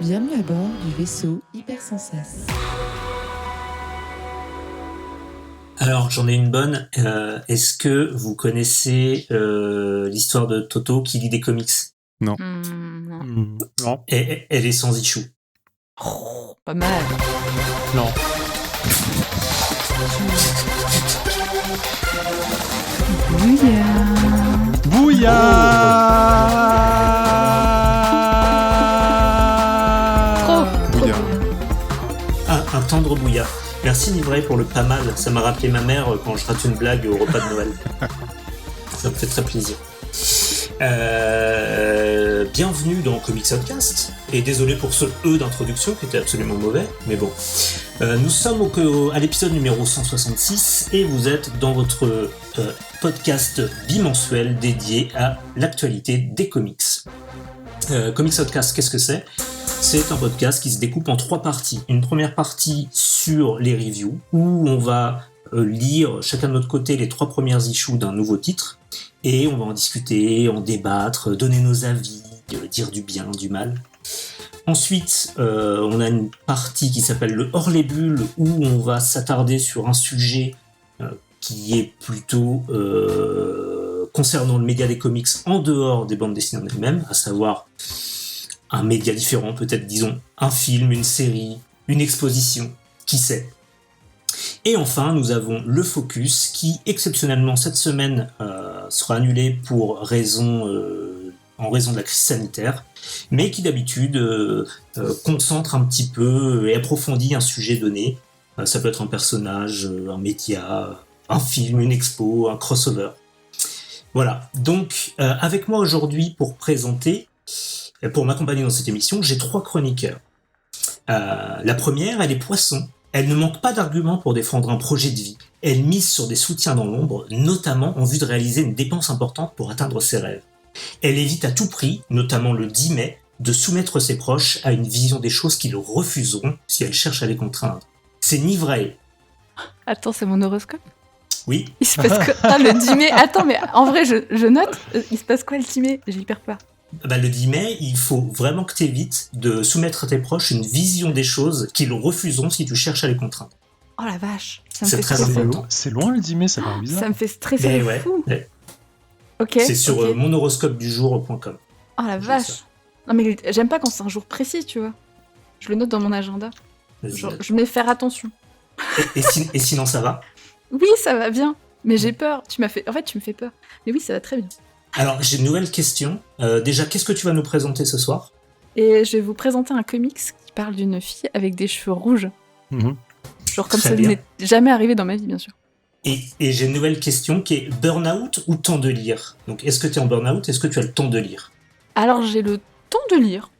Bienvenue à bord du vaisseau Hypersensas. Alors, j'en ai une bonne. Est-ce que vous connaissez l'histoire de Toto qui lit des comics ? Non. Non. Elle est sans issue. Oh, pas mal. Non. Trop. Un tendre bouillard. Merci Nivray pour le pas mal. Ça m'a rappelé ma mère quand je rate une blague au repas de Noël. Ça me fait très plaisir. Bienvenue dans Comics Podcast. Et désolé pour ce E d'introduction qui était absolument mauvais, mais bon. Nous sommes à l'épisode numéro 166 et vous êtes dans votre podcast bimensuel dédié à l'actualité des comics. Comics Podcast, qu'est-ce que c'est ? C'est un podcast qui se découpe en 3 parties. Une première partie sur les reviews, où on va lire chacun de notre côté les 3 premières issues d'un nouveau titre, et on va en discuter, en débattre, donner nos avis, dire du bien, du mal. Ensuite, on a une partie qui s'appelle le Hors les bulles, où on va s'attarder sur un sujet qui est plutôt concernant le média des comics en dehors des bandes dessinées en elles-mêmes, à savoir un média différent, peut-être disons un film, une série, une exposition, qui sait. Et enfin, nous avons le Focus qui, exceptionnellement cette semaine, sera annulé en raison de la crise sanitaire, mais qui d'habitude concentre un petit peu et approfondit un sujet donné. Ça peut être un personnage, un média, un film, une expo, un crossover. Voilà, donc avec moi aujourd'hui pour m'accompagner dans cette émission, j'ai 3 chroniqueurs. La première, elle est Poisson. Elle ne manque pas d'arguments pour défendre un projet de vie. Elle mise sur des soutiens dans l'ombre, notamment en vue de réaliser une dépense importante pour atteindre ses rêves. Elle évite à tout prix, notamment le 10 mai, de soumettre ses proches à une vision des choses qu'ils refuseront si elle cherche à les contraindre. C'est Nivray. Attends, c'est mon horoscope ? Oui. Il se passe quoi ? Ah, le 10 mai. Attends, mais en vrai, je note. Il se passe quoi le 10 mai ? J'ai hyper peur. Le 10 mai, il faut vraiment que tu évites de soumettre à tes proches une vision des choses qu'ils refuseront si tu cherches à les contraindre. Oh la vache. Ça me C'est fait très stresser. important. C'est loin le 10 mai, ça paraît bizarre. Ça me fait stresser de fou. Ouais. Ok. C'est sur ok. monhoroscopedujour.com. Oh la J'ai vache. ça. Non mais j'aime pas quand c'est un jour précis, tu vois. Je le note dans mon agenda. Vas-y, Genre, note. je vais faire attention. Et sinon, ça va ? Oui, ça va bien. Mais j'ai peur. Tu me fais peur. Mais oui, ça va très bien. Alors, j'ai une nouvelle question. Déjà, qu'est-ce que tu vas nous présenter ce soir ? Et je vais vous présenter un comics qui parle d'une fille avec des cheveux rouges. Mhm. Genre comme Très ça bien. n'est jamais arrivé dans ma vie, bien sûr. Et j'ai une nouvelle question qui est burn-out ou temps de lire ? Donc, est-ce que tu es en burn-out ? Est-ce que tu as le temps de lire ? Alors j'ai le temps de lire.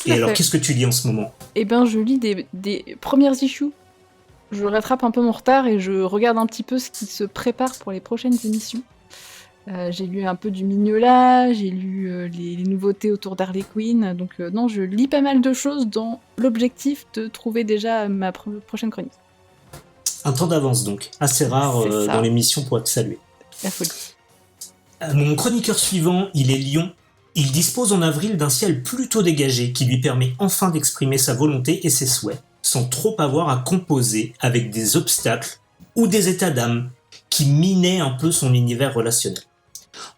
Tout Et à alors, fait. qu'est-ce que tu lis en ce moment ? Eh ben, je lis des premières issues. Je rattrape un peu mon retard et je regarde un petit peu ce qui se prépare pour les prochaines émissions. J'ai lu un peu du Mignola, j'ai lu les nouveautés autour d'Harley Quinn. Donc non, je lis pas mal de choses dans l'objectif de trouver déjà ma prochaine chronique. Un temps d'avance, donc. Assez rare C'est ça. dans l'émission pour te saluer. La folie. Mon chroniqueur suivant, il est Lyon. Il dispose en avril d'un ciel plutôt dégagé qui lui permet enfin d'exprimer sa volonté et ses souhaits, sans trop avoir à composer avec des obstacles ou des états d'âme qui minaient un peu son univers relationnel.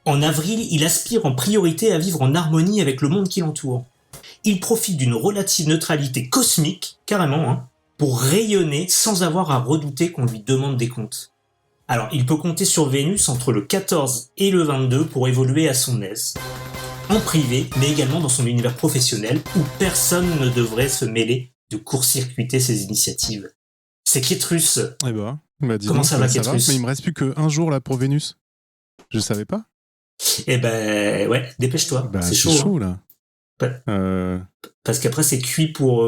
En avril, il aspire en priorité à vivre en harmonie avec le monde qui l'entoure. Il profite d'une relative neutralité cosmique, carrément, pour rayonner sans avoir à redouter qu'on lui demande des comptes. Alors, il peut compter sur Vénus entre le 14 et le 22 pour évoluer à son aise, en privé, mais également dans son univers professionnel, où personne ne devrait se mêler de court-circuiter ses initiatives. C'est Kétrus. Eh ben, dis Comment donc, ça va, Kétrus ? Mais il me reste plus qu'un jour là pour Vénus. Je savais pas. Eh ben, ouais, dépêche-toi, Bah, c'est chaud. là. Ouais. Parce qu'après, c'est cuit pour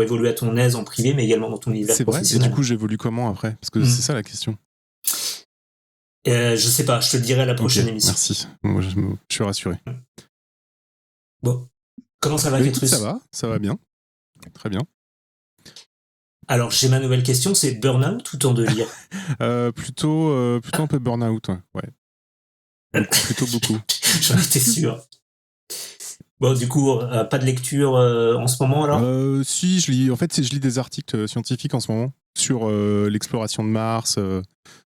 évoluer à ton aise en privé, mais également dans ton univers C'est vrai. Et professionnel. du coup, j'évolue comment après ? Parce que c'est ça la question. Je sais pas, je te le dirai à la prochaine Ok, émission. merci. Moi, je suis rassuré. Bon, comment ça va, Écoute, Kétrus ? ça va bien. Très bien. Alors, j'ai ma nouvelle question, c'est burn-out ou temps de lire ? Plutôt un peu burn-out, ouais. Plutôt beaucoup. J'en étais sûr. Bon, du coup, pas de lecture en ce moment alors. Si, je lis des articles scientifiques en ce moment sur l'exploration de Mars,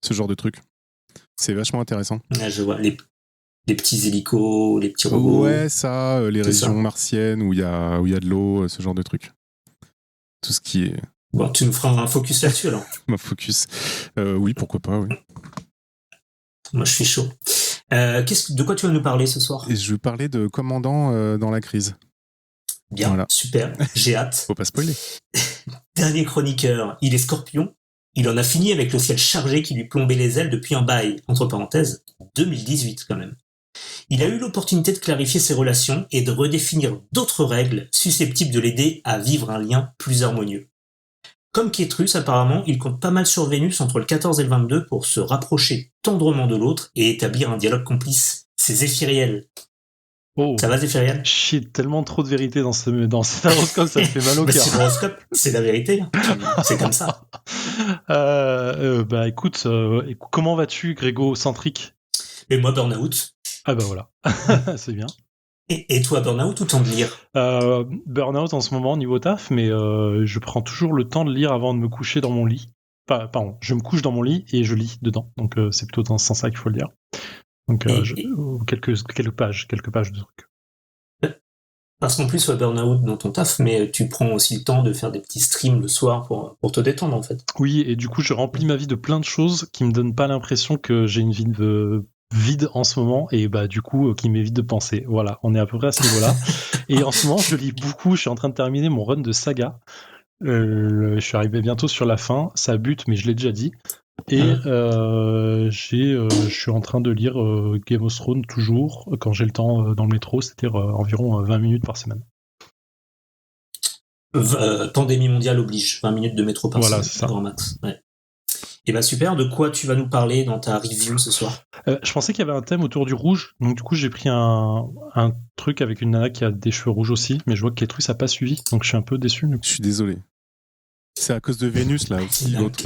ce genre de trucs. C'est vachement intéressant. Ah, je vois les petits hélicos, les petits robots. Ouais, ça, les C'est régions ça. martiennes où il y a de l'eau, ce genre de trucs. Tout ce qui est Bon, tu nous feras un focus là-dessus alors. ma focus. Oui, pourquoi pas, oui. Moi, je suis chaud. De quoi tu vas nous parler ce soir? Et je parlais de commandant dans la crise. Bien, Voilà. super, j'ai hâte. Faut pas spoiler. Dernier chroniqueur, il est Scorpion. Il en a fini avec le ciel chargé qui lui plombait les ailes depuis un bail, entre parenthèses, 2018 quand même. Il a eu l'opportunité de clarifier ses relations et de redéfinir d'autres règles susceptibles de l'aider à vivre un lien plus harmonieux. Comme Kétrus, apparemment, il compte pas mal sur Vénus entre le 14 et le 22 pour se rapprocher tendrement de l'autre et établir un dialogue complice. C'est Zéphiriel. Oh, Ça va, Zéphiriel? shit, tellement trop de vérité dans cet horoscope, ça me fait mal au Bah, cœur. c'est l'horoscope, c'est la vérité. C'est comme ça. Bah écoute, comment vas-tu, Grégo Centrique? Et moi, Burnout. Ah bah voilà, c'est bien. Et toi, Burnout ou temps de lire? Burnout en ce moment niveau taf, mais je prends toujours le temps de lire avant de me coucher dans mon lit. Pardon, je me couche dans mon lit et je lis dedans. Donc c'est plutôt dans ce sens-là qu'il faut le dire. Donc quelques pages de trucs. Parce qu'en plus, Burnout dans ton taf, mais tu prends aussi le temps de faire des petits streams le soir pour te détendre en fait. Oui, et du coup je remplis ma vie de plein de choses qui me donnent pas l'impression que j'ai une vie vide en ce moment et bah du coup qui m'évite de penser. Voilà, on est à peu près à ce niveau-là. Et en ce moment, je lis beaucoup. Je suis en train de terminer mon run de saga. Je suis arrivé bientôt sur la fin. Ça bute, mais je l'ai déjà dit. Et je suis en train de lire Game of Thrones toujours quand j'ai le temps dans le métro, c'est-à-dire environ 20 minutes par semaine. Pandémie mondiale oblige, 20 minutes de métro par Voilà, semaine, c'est ça. grand max. Ouais. Et bah super, de quoi tu vas nous parler dans ta review ce soir? Je pensais qu'il y avait un thème autour du rouge, donc du coup j'ai pris un truc avec une nana qui a des cheveux rouges aussi, mais je vois que Kétrus a pas suivi, donc je suis un peu déçu. Je suis désolé. C'est à cause de Vénus, là aussi, l'autre.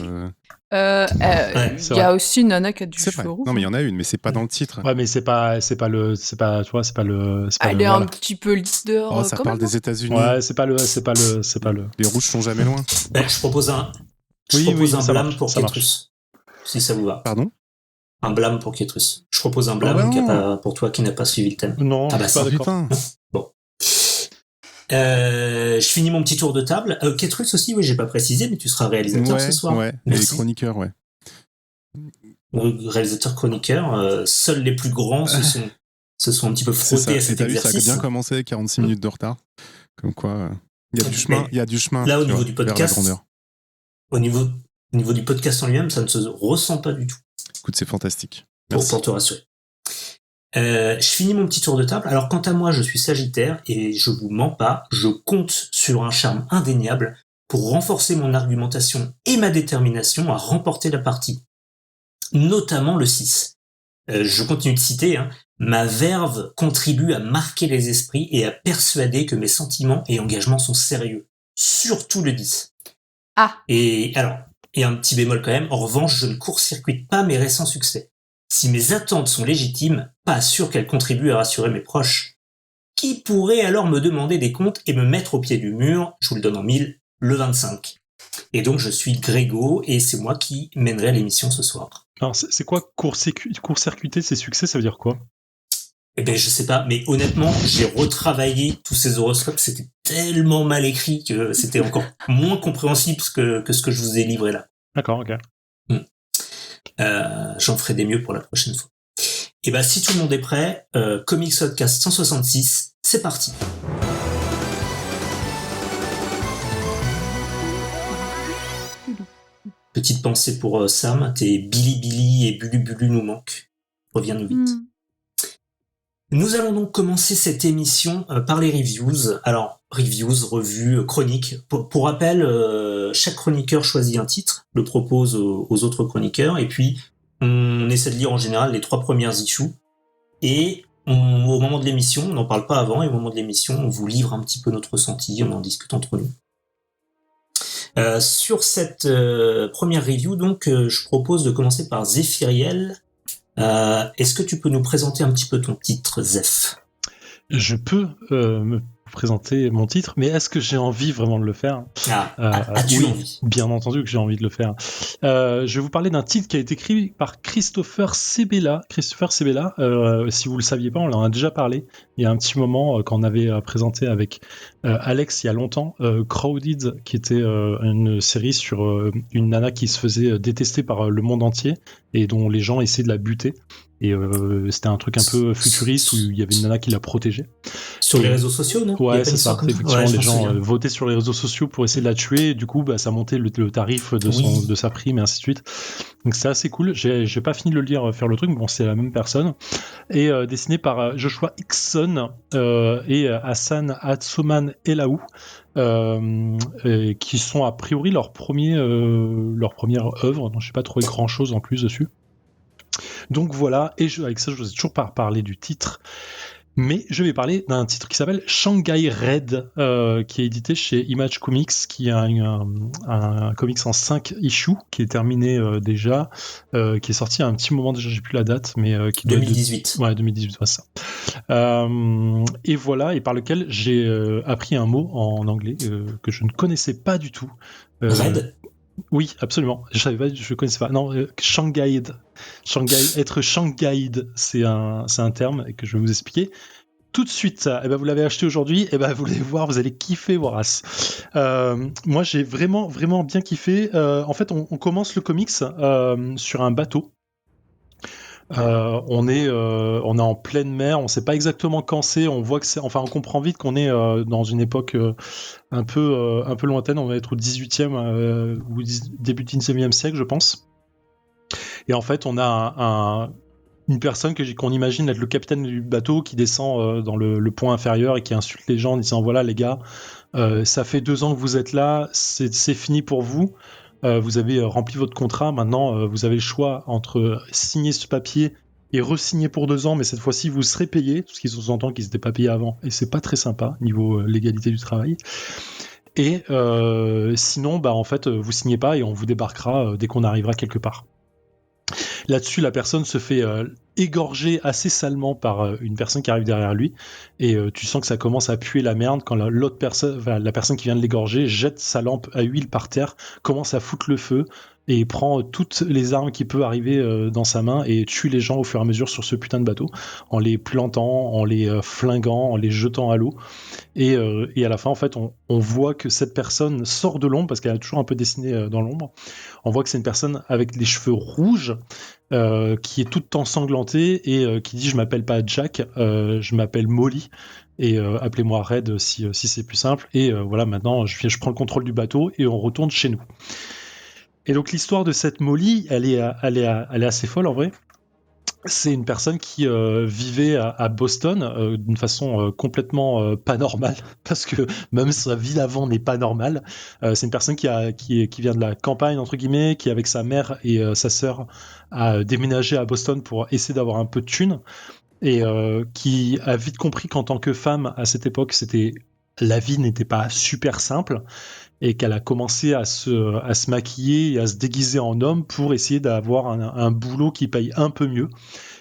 Il y a aussi une nana qui a du C'est vrai. cheveu rouge. Non, mais il y en a une, mais c'est pas dans le titre. Ouais, mais c'est pas le. Elle est voilà. un petit peu leader. Oh, ça quand parle même, des États-Unis. Ouais, c'est pas le. Les rouges sont jamais loin. Je propose un Oui, un ça blâme marche, pour ça Kétrus, si ça vous va. Pardon? Un blâme pour Kétrus. Je propose un blâme Oh bah pour toi qui n'a pas suivi le thème. Non, Ah bah je suis pas ça, d'accord. Putain. Je finis mon petit tour de table. Kétrus aussi, oui, j'ai pas précisé, mais tu seras réalisateur ce soir. Ouais, et Merci. chroniqueurs, ouais. Réalisateur chroniqueur, seuls les plus grands se sont un petit peu C'est ça. frottés à Et cet t'as vu, ça a exercice. bien commencé, 46 minutes de retard. Comme quoi, il y a du chemin, Mais il y a du chemin. là, au tu niveau vois, du vers la podcast, grandeur. Au niveau du podcast en lui-même, ça ne se ressent pas du tout, Écoute, c'est fantastique. pour Merci. te rassurer. Je finis mon petit tour de table. Alors, quant à moi, je suis Sagittaire et je vous mens pas, je compte sur un charme indéniable pour renforcer mon argumentation et ma détermination à remporter la partie. Notamment le 6. Je continue de citer, hein. Ma verve contribue à marquer les esprits et à persuader que mes sentiments et engagements sont sérieux. Surtout le 10. Ah. Et un petit bémol quand même, en revanche, je ne court-circuite pas mes récents succès. Si mes attentes sont légitimes, pas sûr qu'elles contribuent à rassurer mes proches. Qui pourrait alors me demander des comptes et me mettre au pied du mur, je vous le donne en 1000, le 25. Et donc je suis Grégo et c'est moi qui mènerai l'émission ce soir. Alors, c'est quoi court-circuiter ses succès, ça veut dire quoi? Eh ben je sais pas, mais honnêtement, j'ai retravaillé tous ces horoscopes, c'était tellement mal écrit que c'était encore moins compréhensible que ce que je vous ai livré là. D'accord, ok. J'en ferai des mieux pour la prochaine fois. Et ben si tout le monde est prêt, Comics Podcast 166, c'est parti. Petite pensée pour Sam, tes Billy et Bulu nous manquent. Reviens-nous vite. Nous allons donc commencer cette émission par les reviews. Alors, reviews, revues, chroniques. Pour rappel, chaque chroniqueur choisit un titre, le propose aux autres chroniqueurs, et puis on essaie de lire en général les 3 premières issues. Et au moment de l'émission, on n'en parle pas avant, et au moment de l'émission, on vous livre un petit peu notre ressenti, on en discute entre nous. Sur cette première review, donc, je propose de commencer par Zéphiriel. Est-ce que tu peux nous présenter un petit peu ton titre, Zeph ? Je peux me présenter mon titre, mais est-ce que j'ai envie vraiment de le faire ? As-tu Oui, envie ? bien entendu que j'ai envie de le faire. Je vais vous parler d'un titre qui a été écrit par Christopher Sebela. Christopher Sebela, si vous le saviez pas, on en a déjà parlé il y a un petit moment quand on avait présenté avec Alex il y a longtemps Crowded, qui était une série sur une nana qui se faisait détester par le monde entier et dont les gens essayaient de la buter. Et c'était un truc un peu futuriste où il y avait une nana qui la protégeait. Sur les réseaux sociaux, non ? Ouais, c'est ça. Effectivement, je les m'en gens souviens. votaient sur les réseaux sociaux pour essayer de la tuer. Et du coup, ça montait le tarif de sa prime et ainsi de suite. Donc c'est assez cool. J'ai pas fini de le lire, faire le truc, mais bon, c'est la même personne. Et dessiné par Joshua Hickson et Hassan Atsoman Elaou, qui sont a priori leur première œuvre. Donc j'ai pas trouvé grand chose en plus dessus. Donc voilà, et avec ça, je vous ai toujours pas parlé du titre, mais je vais parler d'un titre qui s'appelle Shanghai Red, qui est édité chez Image Comics, qui a un comics en 5 issues, qui est terminé déjà, qui est sorti il y a un petit moment déjà, j'ai plus la date, mais qui doit 2018. Ouais, 2018, ouais, ça. Et voilà, et par lequel j'ai appris un mot en anglais que je ne connaissais pas du tout. Red ? Oui, absolument. Je savais pas, je connaissais pas. Non, Shanghai, être Shanghai, c'est un terme que je vais vous expliquer tout de suite. Et ben vous l'avez acheté aujourd'hui, et ben vous allez voir, vous allez kiffer vos races. Moi, j'ai vraiment bien kiffé. En fait, on commence le comics sur un bateau. On est en pleine mer, on sait pas exactement quand c'est, on voit que c'est, enfin on comprend vite qu'on est dans une époque un peu lointaine, on va être au 18e ou début du 19e siècle, je pense. Et en fait, on a une personne qu'on imagine être le capitaine du bateau qui descend dans le point inférieur et qui insulte les gens en disant voilà les gars, ça fait 2 ans que vous êtes là, c'est fini pour vous. Vous avez rempli votre contrat, maintenant vous avez le choix entre signer ce papier et re-signer pour 2 ans, mais cette fois-ci vous serez payé, parce qu'ils s'entendent qu'ils n'étaient pas payés avant, et c'est pas très sympa niveau légalité du travail. Et sinon, en fait, vous signez pas et on vous débarquera dès qu'on arrivera quelque part. Là-dessus, la personne se fait égorger assez salement par une personne qui arrive derrière lui, et tu sens que ça commence à puer la merde quand la personne qui vient de l'égorger jette sa lampe à huile par terre, commence à foutre le feu et prend toutes les armes qui peut arriver dans sa main et tue les gens au fur et à mesure sur ce putain de bateau, en les plantant, en les flinguant, en les jetant à l'eau. Et à la fin, en fait, on voit que cette personne sort de l'ombre, parce qu'elle a toujours un peu dessiné dans l'ombre. On voit que c'est une personne avec les cheveux rouges, qui est toute ensanglantée et qui dit « Je m'appelle pas Jack, je m'appelle Molly, et appelez-moi Red si c'est plus simple. Et voilà, maintenant, je prends le contrôle du bateau et on retourne chez nous. » Et donc l'histoire de cette Molly, elle est assez folle en vrai. C'est une personne qui vivait à Boston d'une façon complètement pas normale, parce que même sa vie d'avant n'est pas normale. C'est une personne qui vient de la campagne, entre guillemets, qui avec sa mère et sa sœur a déménagé à Boston pour essayer d'avoir un peu de thunes, et qui a vite compris qu'en tant que femme, à cette époque, la vie n'était pas super simple, et qu'elle a commencé à se maquiller et à se déguiser en homme pour essayer d'avoir un boulot qui paye un peu mieux.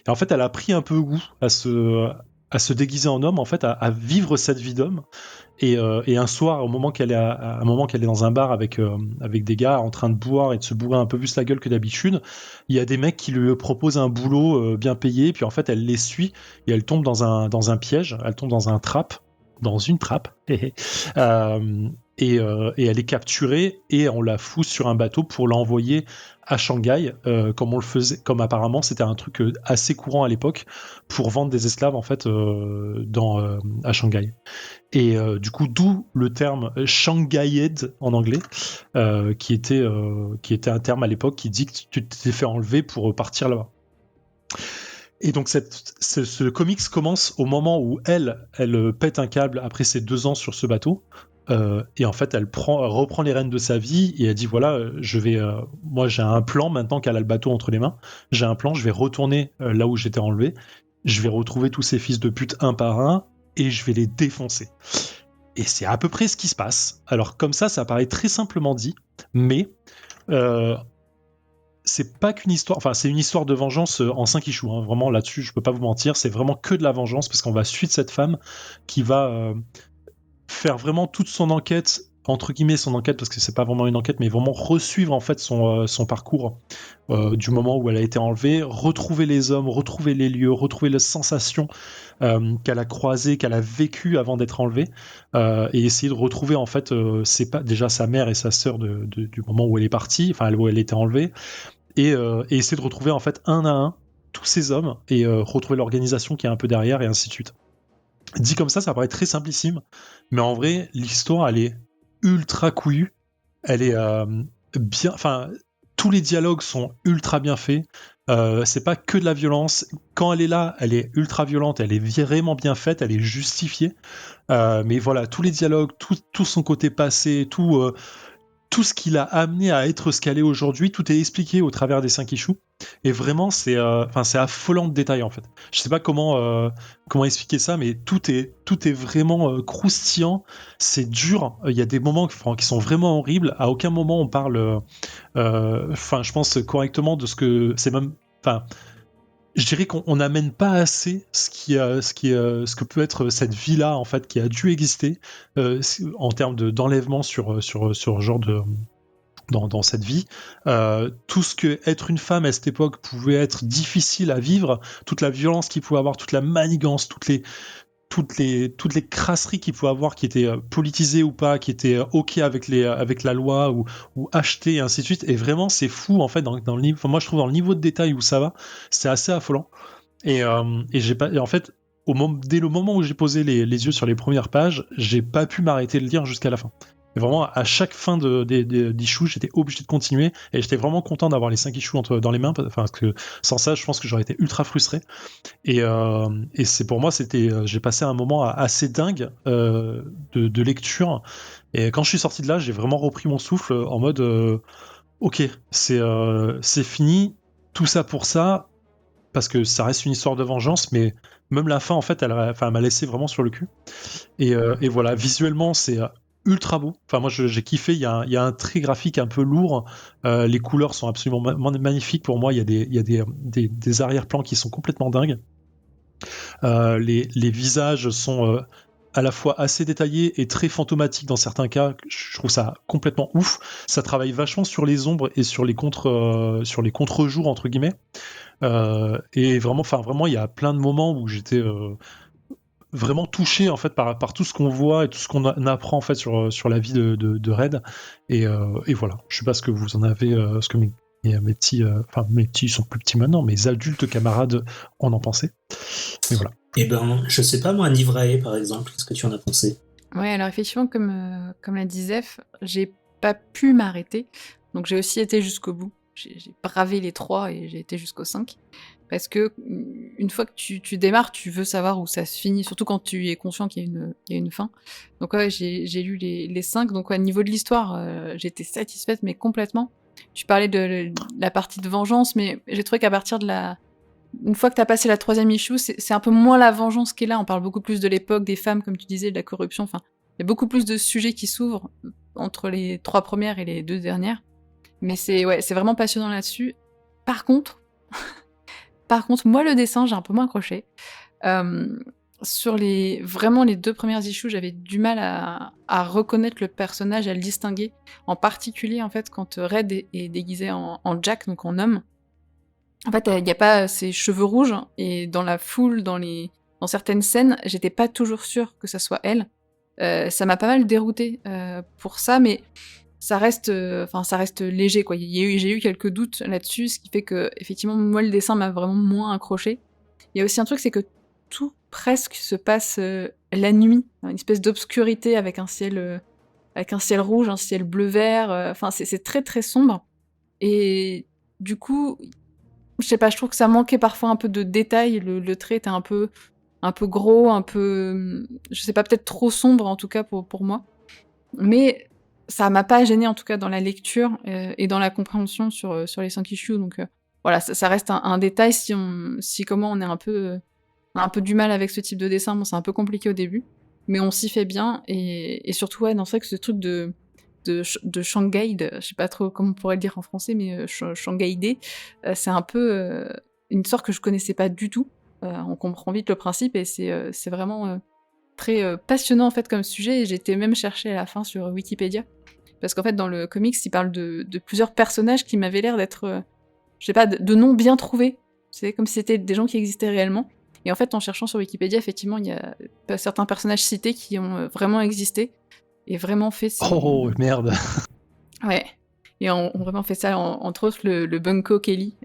Et en fait, elle a pris un peu goût à se déguiser en homme, en fait, à vivre cette vie d'homme. Et un soir, au moment qu'elle est dans un bar avec des gars en train de boire et de se bourrer un peu plus la gueule que d'habitude, il y a des mecs qui lui proposent un boulot bien payé, puis en fait, elle les suit et elle tombe dans un piège, elle tombe dans une trappe. Et elle est capturée et on la fout sur un bateau pour l'envoyer à Shanghai, comme on le faisait, comme apparemment c'était un truc assez courant à l'époque pour vendre des esclaves en fait à Shanghai. Et du coup, d'où le terme Shanghaied en anglais, qui était un terme à l'époque qui dit que tu t'es fait enlever pour partir là-bas. Et donc ce comics commence au moment où elle pète un câble après ses 2 ans sur ce bateau, et en fait elle reprend les rênes de sa vie et elle dit voilà, moi j'ai un plan maintenant qu'elle a le bateau entre les mains, j'ai un plan, je vais retourner là où j'étais enlevé, je vais retrouver tous ces fils de pute un par un et je vais les défoncer. Et c'est à peu près ce qui se passe. Alors comme ça paraît très simplement dit, mais c'est pas qu'une histoire, enfin c'est une histoire de vengeance en 5 issues, hein. Vraiment là-dessus je peux pas vous mentir, c'est vraiment que de la vengeance parce qu'on va suivre cette femme qui va faire vraiment toute son enquête, entre guillemets son enquête parce que c'est pas vraiment une enquête, mais vraiment resuivre en fait son parcours du moment où elle a été enlevée, retrouver les hommes, retrouver les lieux, retrouver les sensations qu'elle a croisées, qu'elle a vécues avant d'être enlevée, et essayer de retrouver en fait déjà sa mère et sa sœur du moment où elle est partie, enfin où elle était enlevée, et essayer de retrouver en fait un à un tous ces hommes et retrouver l'organisation qui est un peu derrière et ainsi de suite. Dit comme ça paraît très simplissime, mais en vrai, l'histoire, elle est ultra couillue. Elle est bien. Enfin, tous les dialogues sont ultra bien faits. C'est pas que de la violence. Quand elle est là, elle est ultra violente. Elle est vraiment bien faite. Elle est justifiée. Mais voilà, tous les dialogues, tout son côté passé, tout ce qui l'a amené à être ce qu'elle est aujourd'hui, tout est expliqué au travers des 5 issues. Et vraiment, c'est affolant de détails en fait. Je sais pas comment expliquer ça, mais tout est vraiment croustillant. C'est dur. Il y a des moments qui sont vraiment horribles. À aucun moment on parle, je pense correctement de ce que c'est même. Enfin, je dirais qu'on n'amène pas assez ce que peut être cette vie-là en fait qui a dû exister en termes d'enlèvement sur genre de dans cette vie. Tout ce que être une femme à cette époque pouvait être difficile à vivre, toute la violence qu'il pouvait avoir, toute la manigance, toutes les crasseries qu'il pouvait avoir qui étaient politisées ou pas, qui étaient ok avec la loi ou achetées et ainsi de suite. Et vraiment, c'est fou en fait dans le niveau. Enfin, moi, je trouve dans le niveau de détail où ça va, c'est assez affolant. Et en fait, dès le moment où j'ai posé les yeux sur les premières pages, j'ai pas pu m'arrêter de lire jusqu'à la fin. Et vraiment, à chaque fin d'issue, j'étais obligé de continuer et j'étais vraiment content d'avoir les 5 issues dans les mains, parce que sans ça, je pense que j'aurais été ultra frustré. Et c'est pour moi, j'ai passé un moment assez dingue de lecture. Et quand je suis sorti de là, j'ai vraiment repris mon souffle en mode ok, c'est fini, tout ça pour ça, parce que ça reste une histoire de vengeance, mais même la fin, en fait, elle m'a laissé vraiment sur le cul. Et voilà, visuellement, c'est ultra beau. Enfin, moi, j'ai kiffé. Il y a un trait graphique un peu lourd. Les couleurs sont absolument magnifiques. Pour moi, il y a des arrière-plans qui sont complètement dingues. Les visages sont à la fois assez détaillés et très fantomatiques dans certains cas. Je trouve ça complètement ouf. Ça travaille vachement sur les ombres et sur les contre-jours entre guillemets. Et vraiment, il y a plein de moments où j'étais vraiment touché en fait par tout ce qu'on voit et tout ce qu'on apprend en fait sur la vie de Red. Et voilà. Je sais pas ce que vous en avez, ce que mes petits, mes petits, ils sont plus petits maintenant, mes adultes camarades en ont pensé. Mais voilà. Eh ben, je sais pas, moi, Nivrae, par exemple, qu'est-ce que tu en as pensé? Ouais, alors effectivement, comme l'a dit Zef, j'ai pas pu m'arrêter. Donc j'ai aussi été jusqu'au bout. J'ai bravé les 3 et j'ai été jusqu'au 5. Parce que une fois que tu démarres, tu veux savoir où ça se finit, surtout quand tu es conscient qu'il y a une fin. Donc ouais, j'ai lu les 5. Donc ouais, niveau de l'histoire, j'étais satisfaite, mais complètement. Tu parlais de la partie de vengeance, mais j'ai trouvé qu'à partir une fois que tu as passé la 3e issue, c'est un peu moins la vengeance qui est là. On parle beaucoup plus de l'époque, des femmes, comme tu disais, de la corruption. Enfin, il y a beaucoup plus de sujets qui s'ouvrent entre les 3 premières et les 2 dernières. Mais c'est vraiment passionnant là-dessus. Par contre, moi, le dessin, j'ai un peu moins accroché. Sur les 2 premières issues, j'avais du mal à reconnaître le personnage, à le distinguer. En particulier, en fait, quand Red est déguisé en Jack, donc en homme. En fait, il n'y a pas ses cheveux rouges, et dans la foule, dans certaines scènes, j'étais pas toujours sûre que ça soit elle. Ça m'a pas mal déroutée pour ça, mais ça reste léger, quoi. J'ai eu quelques doutes là-dessus, ce qui fait que, effectivement, moi, le dessin m'a vraiment moins accroché. Il y a aussi un truc, c'est que tout presque se passe la nuit, une espèce d'obscurité avec un ciel rouge, un ciel bleu-vert. Enfin, c'est très très sombre. Et du coup, je sais pas, je trouve que ça manquait parfois un peu de détails. Le trait était un peu gros, un peu, je sais pas, peut-être trop sombre en tout cas pour moi. Mais ça m'a pas gêné en tout cas dans la lecture et dans la compréhension sur les 5 issues. Donc voilà, ça reste un détail si comment on est un peu du mal avec ce type de dessin. Bon, c'est un peu compliqué au début, mais on s'y fait bien. Et surtout, ouais, non, c'est vrai que ce truc de de Shanghai, je sais pas trop comment on pourrait le dire en français, mais Shanghai, c'est un peu une histoire que je connaissais pas du tout. On comprend vite le principe et c'est vraiment très passionnant en fait comme sujet. Et j'ai été même chercher à la fin sur Wikipédia parce qu'en fait dans le comics il parle de plusieurs personnages qui m'avaient l'air d'être, je sais pas, de noms bien trouvés. C'est comme si c'était des gens qui existaient réellement. Et en fait, en cherchant sur Wikipédia, effectivement, il y a certains personnages cités qui ont vraiment existé et vraiment fait ces... Oh merde. Ouais. Et ont vraiment fait ça, entre autres le Bunko Kelly,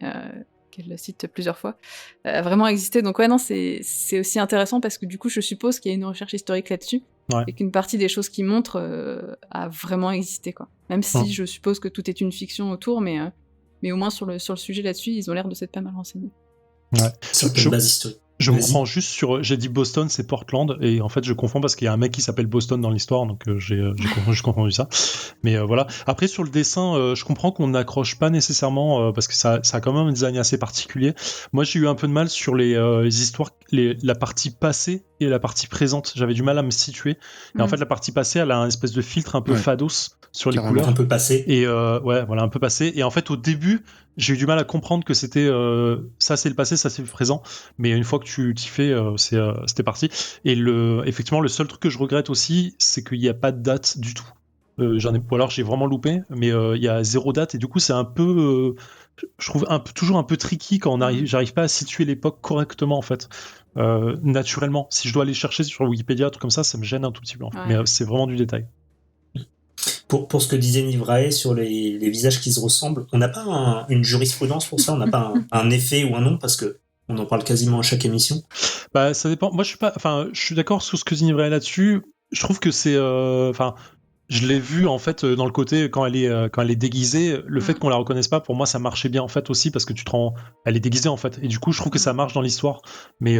qu'elle cite plusieurs fois, a vraiment existé. Donc ouais, non, c'est aussi intéressant parce que du coup, je suppose qu'il y a une recherche historique là-dessus et qu'une partie des choses qu'ils montrent a vraiment existé, quoi. Même si je suppose que tout est une fiction autour, mais au moins sur le sujet là-dessus, ils ont l'air de s'être pas mal renseignés. Ouais. Certaines bases historiques. Je me prends juste sur. J'ai dit Boston, c'est Portland, et en fait je confonds parce qu'il y a un mec qui s'appelle Boston dans l'histoire, donc j'ai confondu ça. Mais voilà. Après sur le dessin, je comprends qu'on n'accroche pas nécessairement parce que ça a quand même un design assez particulier. Moi j'ai eu un peu de mal sur les histoires, la partie passée et la partie présente. J'avais du mal à me situer. Et en fait la partie passée, elle a un espèce de filtre un peu fados sur les couleurs. Un peu passé. Et ouais, voilà, un peu passé. Et en fait au début, j'ai eu du mal à comprendre que c'était ça c'est le passé, ça c'est le présent. Mais une fois que tu t'y fais, c'était parti. Et effectivement, le seul truc que je regrette aussi, c'est qu'il n'y a pas de date du tout. Ou alors j'ai vraiment loupé, mais il y a 0 date et du coup c'est un peu, je trouve toujours un peu tricky quand j'arrive pas à situer l'époque correctement en fait, naturellement. Si je dois aller chercher sur Wikipédia, un truc comme ça me gêne un tout petit peu. Mais c'est vraiment du détail. Pour ce que disait Nivrae sur les visages qui se ressemblent, on n'a pas une jurisprudence pour ça, on n'a pas un effet ou un nom parce que on en parle quasiment à chaque émission. Bah ça dépend. Moi je suis d'accord sur ce que dit Nivrae là-dessus. Je trouve que c'est, je l'ai vu en fait dans le côté quand elle est déguisée, le fait qu'on la reconnaisse pas, pour moi ça marchait bien en fait aussi parce que elle est déguisée en fait et du coup je trouve que ça marche dans l'histoire. Mais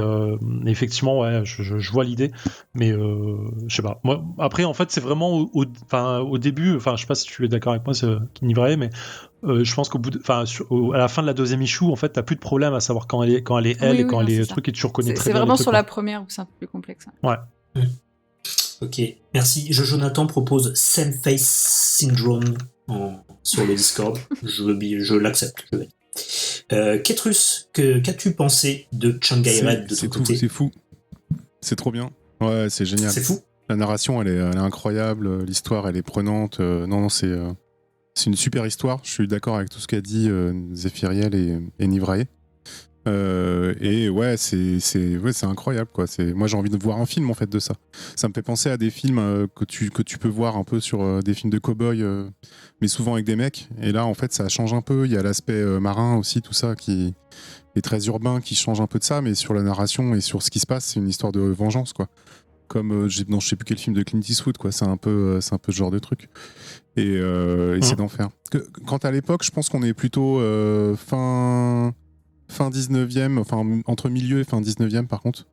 effectivement ouais, je vois l'idée, mais je sais pas. Moi après en fait c'est vraiment au début, je sais pas si tu es d'accord avec moi, c'est Nivrae, mais je pense à la fin de la deuxième issue en fait t'as plus de problème à savoir quand elle est elle et quand elle est truc et tu reconnais très bien. C'est vraiment sur la première où c'est un peu plus complexe. Ouais. Ok, merci. Jonathan propose Same Face Syndrome sur le Discord. Je l'accepte. Ketrus, qu'as-tu pensé de Shanghai Red de ton côté ? C'est fou. C'est trop bien. Ouais, c'est génial. C'est fou. La narration, elle est incroyable. L'histoire, elle est prenante. Non, c'est une super histoire. Je suis d'accord avec tout ce qu'a dit Zéphiriel et Nivrae. Et ouais, c'est incroyable quoi. Moi j'ai envie de voir un film en fait de ça. Ça me fait penser à des films que tu peux voir un peu sur des films de cow-boy, mais souvent avec des mecs. Et là en fait ça change un peu. Il y a l'aspect marin aussi, tout ça qui est très urbain, qui change un peu de ça, mais sur la narration et sur ce qui se passe, c'est une histoire de vengeance quoi. Comme je sais plus quel film de Clint Eastwood quoi. C'est un peu ce genre de truc. Et c'est d'enfer. Quant à l'époque, je pense qu'on est plutôt fin 19e, enfin entre milieu et fin 19e par contre.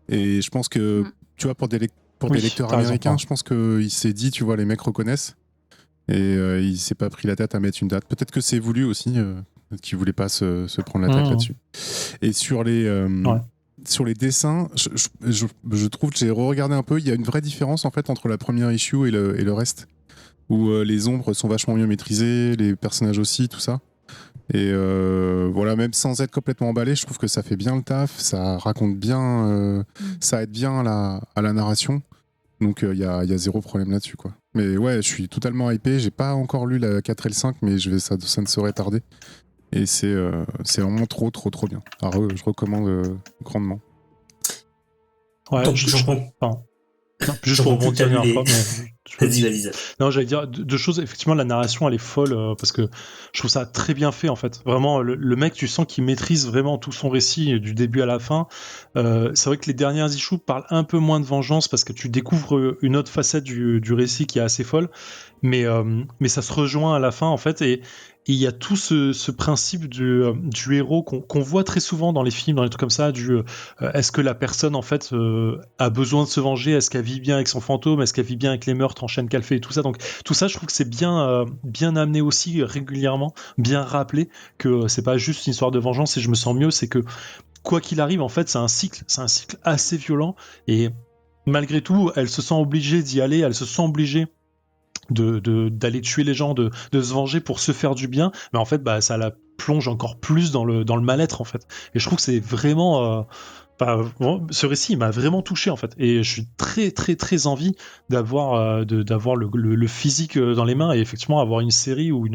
Et je pense que, tu vois, pour des lecteurs américains, je pense qu'il s'est dit, tu vois, les mecs reconnaissent. Et il s'est pas pris la tête à mettre une date. Peut-être que c'est voulu aussi, qu'il voulait pas se prendre la tête là-dessus. Et sur les dessins, je trouve que j'ai re-regardé un peu, il y a une vraie différence en fait entre la première issue et le reste. Où les ombres sont vachement mieux maîtrisées, les personnages aussi, tout ça. Et voilà, même sans être complètement emballé, je trouve que ça fait bien le taf, ça raconte bien, ça aide bien à la narration. Donc il y a 0 problème là-dessus quoi. Mais ouais, je suis totalement hypé, j'ai pas encore lu la 4 et le 5, mais ça ne saurait tarder. Et c'est vraiment trop bien. Alors je recommande grandement. Ouais, donc, juste pour rebondir une dernière fois, Vas-y. Non, j'allais dire deux choses. Effectivement, la narration, elle est folle parce que je trouve ça très bien fait en fait. Vraiment, le mec, tu sens qu'il maîtrise vraiment tout son récit du début à la fin. C'est vrai que les dernières issues parlent un peu moins de vengeance parce que tu découvres une autre facette du récit qui est assez folle. Mais ça se rejoint à la fin en fait et il y a tout ce principe du héros qu'on voit très souvent dans les films, dans les trucs comme ça, est-ce que la personne en fait a besoin de se venger, est-ce qu'elle vit bien avec son fantôme, est-ce qu'elle vit bien avec les meurtres en chaîne qu'elle fait et tout ça. Donc tout ça je trouve que c'est bien amené aussi régulièrement, bien rappelé que c'est pas juste une histoire de vengeance et je me sens mieux, c'est que quoi qu'il arrive en fait c'est un cycle assez violent et malgré tout elle se sent obligée d'y aller, elle se sent obligée d'aller tuer les gens, de se venger pour se faire du bien, mais en fait bah ça la plonge encore plus dans le mal-être en fait. Et je trouve que c'est vraiment ce récit il m'a vraiment touché en fait, et je suis très très très envie d'avoir le physique dans les mains, et effectivement avoir une série ou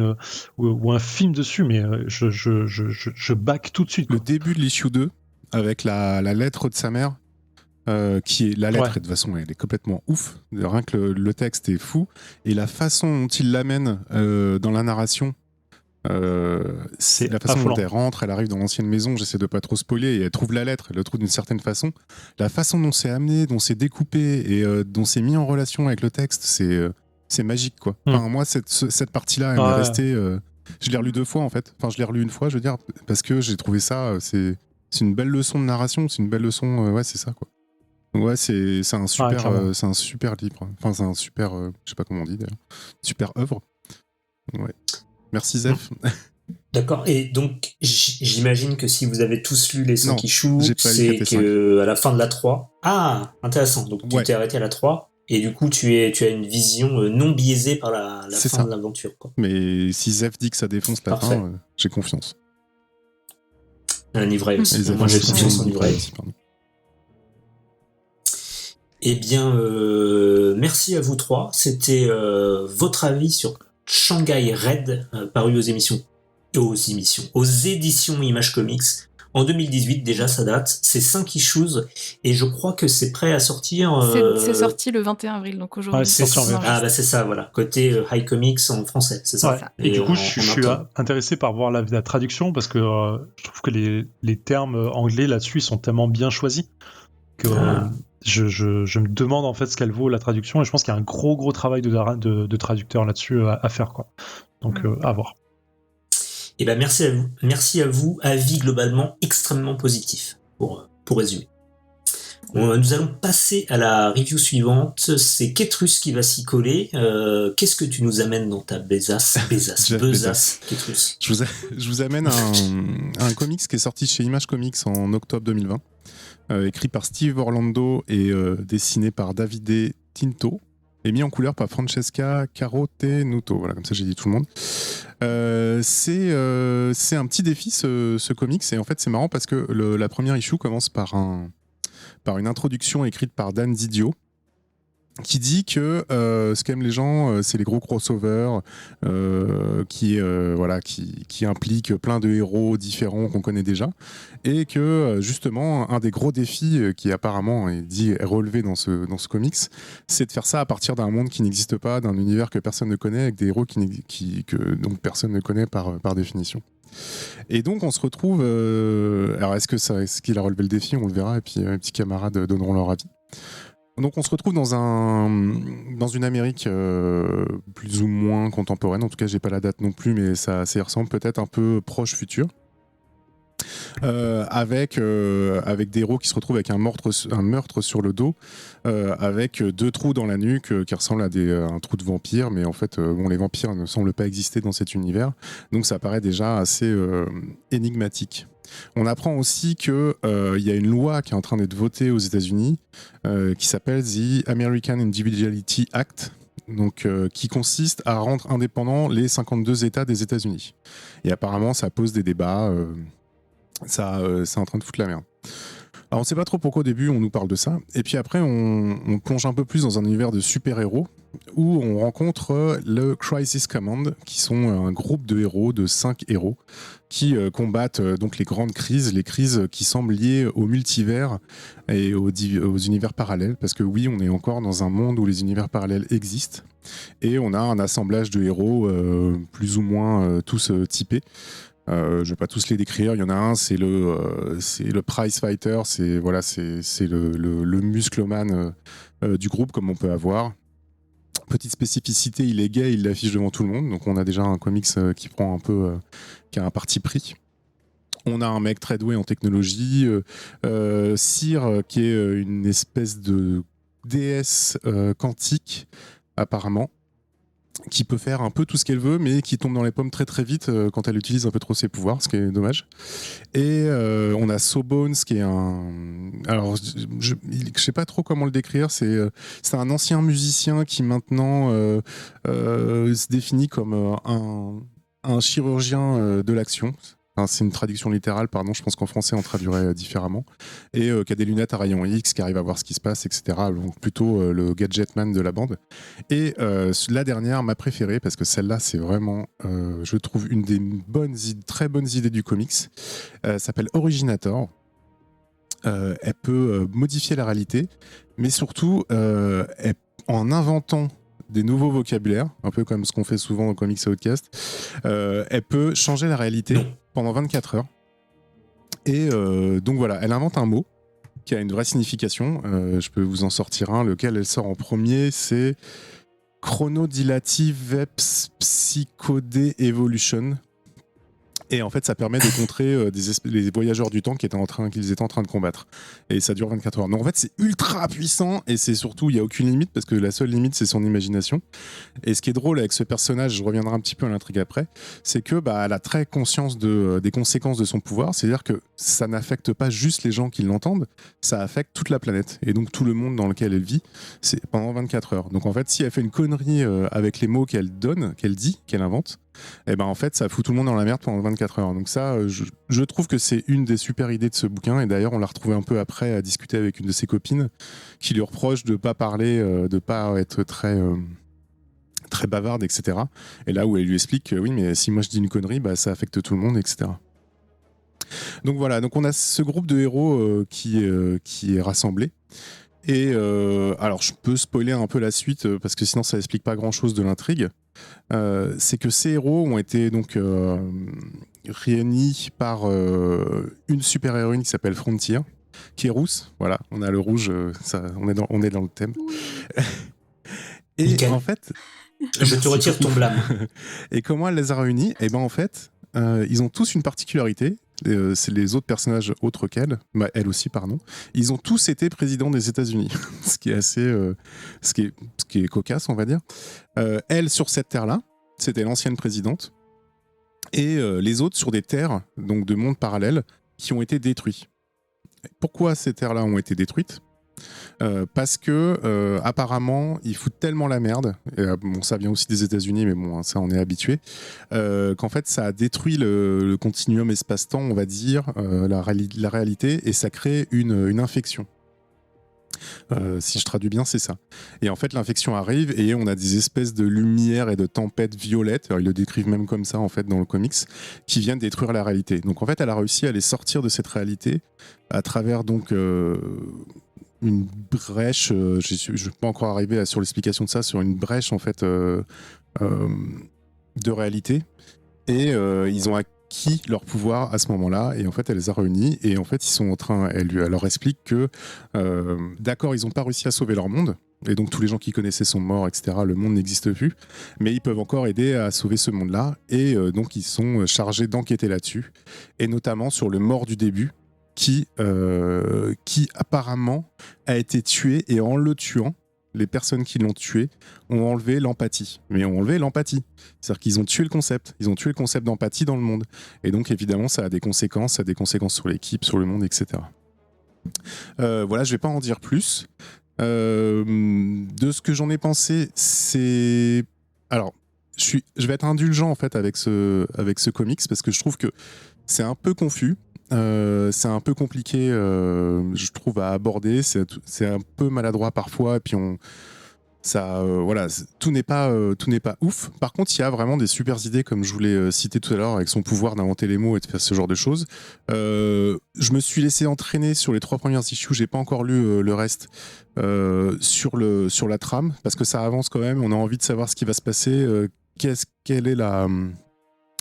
un film dessus, mais je back tout de suite quoi. Le début de l'issue 2 avec la lettre de sa mère, qui est la lettre, et de toute façon elle est complètement ouf, rien que le texte est fou, et la façon dont il l'amène dans la narration, c'est la façon dont elle rentre, elle arrive dans l'ancienne maison, j'essaie de pas trop spoiler, et elle trouve la lettre, elle le trouve d'une certaine façon, la façon dont c'est amené, dont c'est découpé, et dont c'est mis en relation avec le texte, c'est magique quoi. Enfin, moi cette partie-là elle m'est restée, je l'ai relu 2 fois en fait, enfin je l'ai relu une fois je veux dire, parce que j'ai trouvé ça, c'est une belle leçon de narration, c'est une belle leçon, ouais c'est ça quoi. Ouais, c'est un super livre. Enfin, c'est un super, je sais pas comment on dit d'ailleurs, super œuvre. Ouais. Merci Zef. D'accord. Et donc, j'imagine que si vous avez tous lu les 5 issues, c'est qu'à la fin de la 3. Ah, intéressant. Donc, tu t'es arrêté à la 3. Et du coup, tu as une vision non biaisée par la fin de l'aventure, quoi. Mais si Zef dit que ça défonce la fin, j'ai confiance. Un livret aussi. Moi, j'ai confiance en livret. Eh bien, merci à vous 3. C'était votre avis sur Shanghai Red, paru aux éditions Image Comics en 2018. Déjà, ça date. C'est 5 issues et je crois que c'est prêt à sortir. C'est sorti le 21 avril, donc aujourd'hui. C'est ça, voilà. Côté High Comics en français, c'est ça. Ouais. Et du coup, je suis intéressé par voir la traduction, parce que je trouve que les termes anglais là-dessus sont tellement bien choisis que je me demande en fait ce qu'elle vaut la traduction, et je pense qu'il y a un gros travail de traducteur là-dessus à faire quoi. Donc à voir. Et ben merci à vous, avis globalement extrêmement positif pour résumer. Nous allons passer à la review suivante. C'est Ketrus qui va s'y coller. Qu'est-ce que tu nous amènes dans ta besace, Ketrus? Je vous amène un comics qui est sorti chez Image Comics en octobre 2020. Écrit par Steve Orlando et dessiné par Davide Tinto, et mis en couleur par Francesca Carotenuto. Voilà, comme ça j'ai dit tout le monde. C'est un petit défi ce comics, et en fait c'est marrant parce que la première issue commence par une introduction écrite par Dan Didio, qui dit que ce qu'aiment les gens, c'est les gros crossovers qui impliquent plein de héros différents qu'on connaît déjà, et que justement un des gros défis qui apparemment est relevé dans ce comics, c'est de faire ça à partir d'un monde qui n'existe pas, d'un univers que personne ne connaît, avec des héros que donc personne ne connaît par définition. Et donc on se retrouve, alors est-ce qu'il a relevé le défi, on le verra, et puis mes petits camarades donneront leur avis. Donc on se retrouve dans une Amérique plus ou moins contemporaine, en tout cas j'ai pas la date non plus, mais ça ressemble peut-être un peu proche futur, avec des héros qui se retrouvent avec un meurtre sur le dos, avec 2 trous dans la nuque qui ressemblent à un trou de vampire, mais en fait les vampires ne semblent pas exister dans cet univers, donc ça paraît déjà assez énigmatique. On apprend aussi qu'il y a une loi qui est en train d'être votée aux États-Unis qui s'appelle The American Individuality Act, donc, qui consiste à rendre indépendants les 52 États des États-Unis. Et apparemment, ça pose des débats, c'est en train de foutre la merde. Alors, on ne sait pas trop pourquoi au début on nous parle de ça, et puis après on plonge un peu plus dans un univers de super-héros où on rencontre le Crisis Command, qui sont un groupe de héros, de 5 héros, qui combattent donc les grandes crises, les crises qui semblent liées au multivers et aux univers parallèles, parce que oui, on est encore dans un monde où les univers parallèles existent, et on a un assemblage de héros plus ou moins tous typés. Je vais pas tous les décrire. Il y en a un, c'est le prize fighter, c'est le muscleman du groupe, comme on peut avoir. Petite spécificité, il est gay, il l'affiche devant tout le monde, donc on a déjà un comics qui prend un peu, qui a un parti pris. On a un mec très doué en technologie, Cyr, qui est une espèce de déesse quantique, apparemment. qui peut faire un peu tout ce qu'elle veut, mais qui tombe dans les pommes très très vite quand elle utilise un peu trop ses pouvoirs, ce qui est dommage. Et on a Sawbones, qui est un... Alors, je sais pas trop comment le décrire, c'est un ancien musicien qui maintenant se définit comme un chirurgien de l'action. Enfin, c'est une traduction littérale, pardon, je pense qu'en français on traduirait différemment. Et qui a des lunettes à rayons X, qui arrive à voir ce qui se passe, etc. Donc plutôt le gadgetman de la bande. Et la dernière, ma préférée, parce que celle-là c'est vraiment, je trouve, une des très bonnes idées du comics, s'appelle Originator. Elle peut modifier la réalité, mais surtout en inventant des nouveaux vocabulaires, un peu comme ce qu'on fait souvent au Comics Outcast, elle peut changer la réalité pendant 24 heures. Et donc voilà, elle invente un mot qui a une vraie signification. Je peux vous en sortir un, lequel elle sort en premier, c'est Chronodilative Psychodé Evolution. Et en fait, ça permet de contrer les voyageurs du temps qu'ils étaient en train de combattre. Et ça dure 24 heures. Donc en fait, c'est ultra puissant et c'est surtout, il n'y a aucune limite parce que la seule limite, c'est son imagination. Et ce qui est drôle avec ce personnage, je reviendrai un petit peu à l'intrigue après, c'est que elle a très conscience des conséquences de son pouvoir. C'est-à-dire que ça n'affecte pas juste les gens qui l'entendent, ça affecte toute la planète. Et donc tout le monde dans lequel elle vit, c'est pendant 24 heures. Donc en fait, si elle fait une connerie avec les mots qu'elle donne, qu'elle dit, qu'elle invente, et en fait ça fout tout le monde dans la merde pendant 24 heures. Donc ça, je trouve que c'est une des super idées de ce bouquin. Et d'ailleurs on l'a retrouvé un peu après à discuter avec une de ses copines qui lui reproche de pas parler, de pas être très bavarde, etc. Et là où elle lui explique que oui, mais si moi je dis une connerie, ça affecte tout le monde, etc. Donc voilà, donc on a ce groupe de héros qui est rassemblé. Et alors je peux spoiler un peu la suite parce que sinon ça explique pas grand chose de l'intrigue. C'est que ces héros ont été donc réunis par une super héroïne qui s'appelle Frontier, qui est rousse. Voilà, on a le rouge, on est dans le thème. Et nickel. En fait, je te retire ton blâme. Et comment elle les a réunis? Et en fait, ils ont tous une particularité. C'est les autres personnages autres qu'elle, elle aussi, pardon. Ils ont tous été présidents des États-Unis, ce qui est assez, ce qui est cocasse, on va dire. Elle sur cette terre-là, c'était l'ancienne présidente, et les autres sur des terres, donc de mondes parallèles, qui ont été détruits. Pourquoi ces terres-là ont été détruites? Parce que apparemment ils foutent tellement la merde, et, bon, ça vient aussi des États-Unis, mais bon, ça on est habitué, qu'en fait ça a détruit le continuum espace-temps, on va dire, la réalité, et ça crée une infection. Si je traduis bien, c'est ça. Et en fait, l'infection arrive et on a des espèces de lumière et de tempêtes violettes, alors, ils le décrivent même comme ça en fait dans le comics, qui viennent détruire la réalité. Donc en fait, elle a réussi à les sortir de cette réalité à travers donc une brèche. Je ne suis pas encore arrivé sur l'explication de ça, sur une brèche en fait de réalité. Et ils ont acquis leur pouvoir à ce moment-là, et en fait elle les a réunis, et en fait ils sont en train, elle leur explique que d'accord, ils n'ont pas réussi à sauver leur monde, et donc tous les gens qu'ils connaissaient sont morts, etc., le monde n'existe plus, mais ils peuvent encore aider à sauver ce monde-là, et donc ils sont chargés d'enquêter là-dessus, et notamment sur le mort du début, qui apparemment a été tué, et en le tuant, les personnes qui l'ont tué ont enlevé l'empathie. Mais ont enlevé l'empathie. C'est-à-dire qu'ils ont tué le concept. Ils ont tué le concept d'empathie dans le monde. Et donc, évidemment, ça a des conséquences. Ça a des conséquences sur l'équipe, sur le monde, etc. Voilà, je ne vais pas en dire plus. De ce que j'en ai pensé, c'est... Alors, je vais être indulgent, en fait, avec ce comics, parce que je trouve que c'est un peu confus. C'est un peu compliqué, je trouve, à aborder. C'est un peu maladroit parfois, et puis voilà, tout n'est pas ouf. Par contre, il y a vraiment des super idées, comme je vous l'ai cité tout à l'heure, avec son pouvoir d'inventer les mots et de faire ce genre de choses. Je me suis laissé entraîner sur les 3 premières issues. J'ai pas encore lu le reste sur la trame, parce que ça avance quand même. On a envie de savoir ce qui va se passer.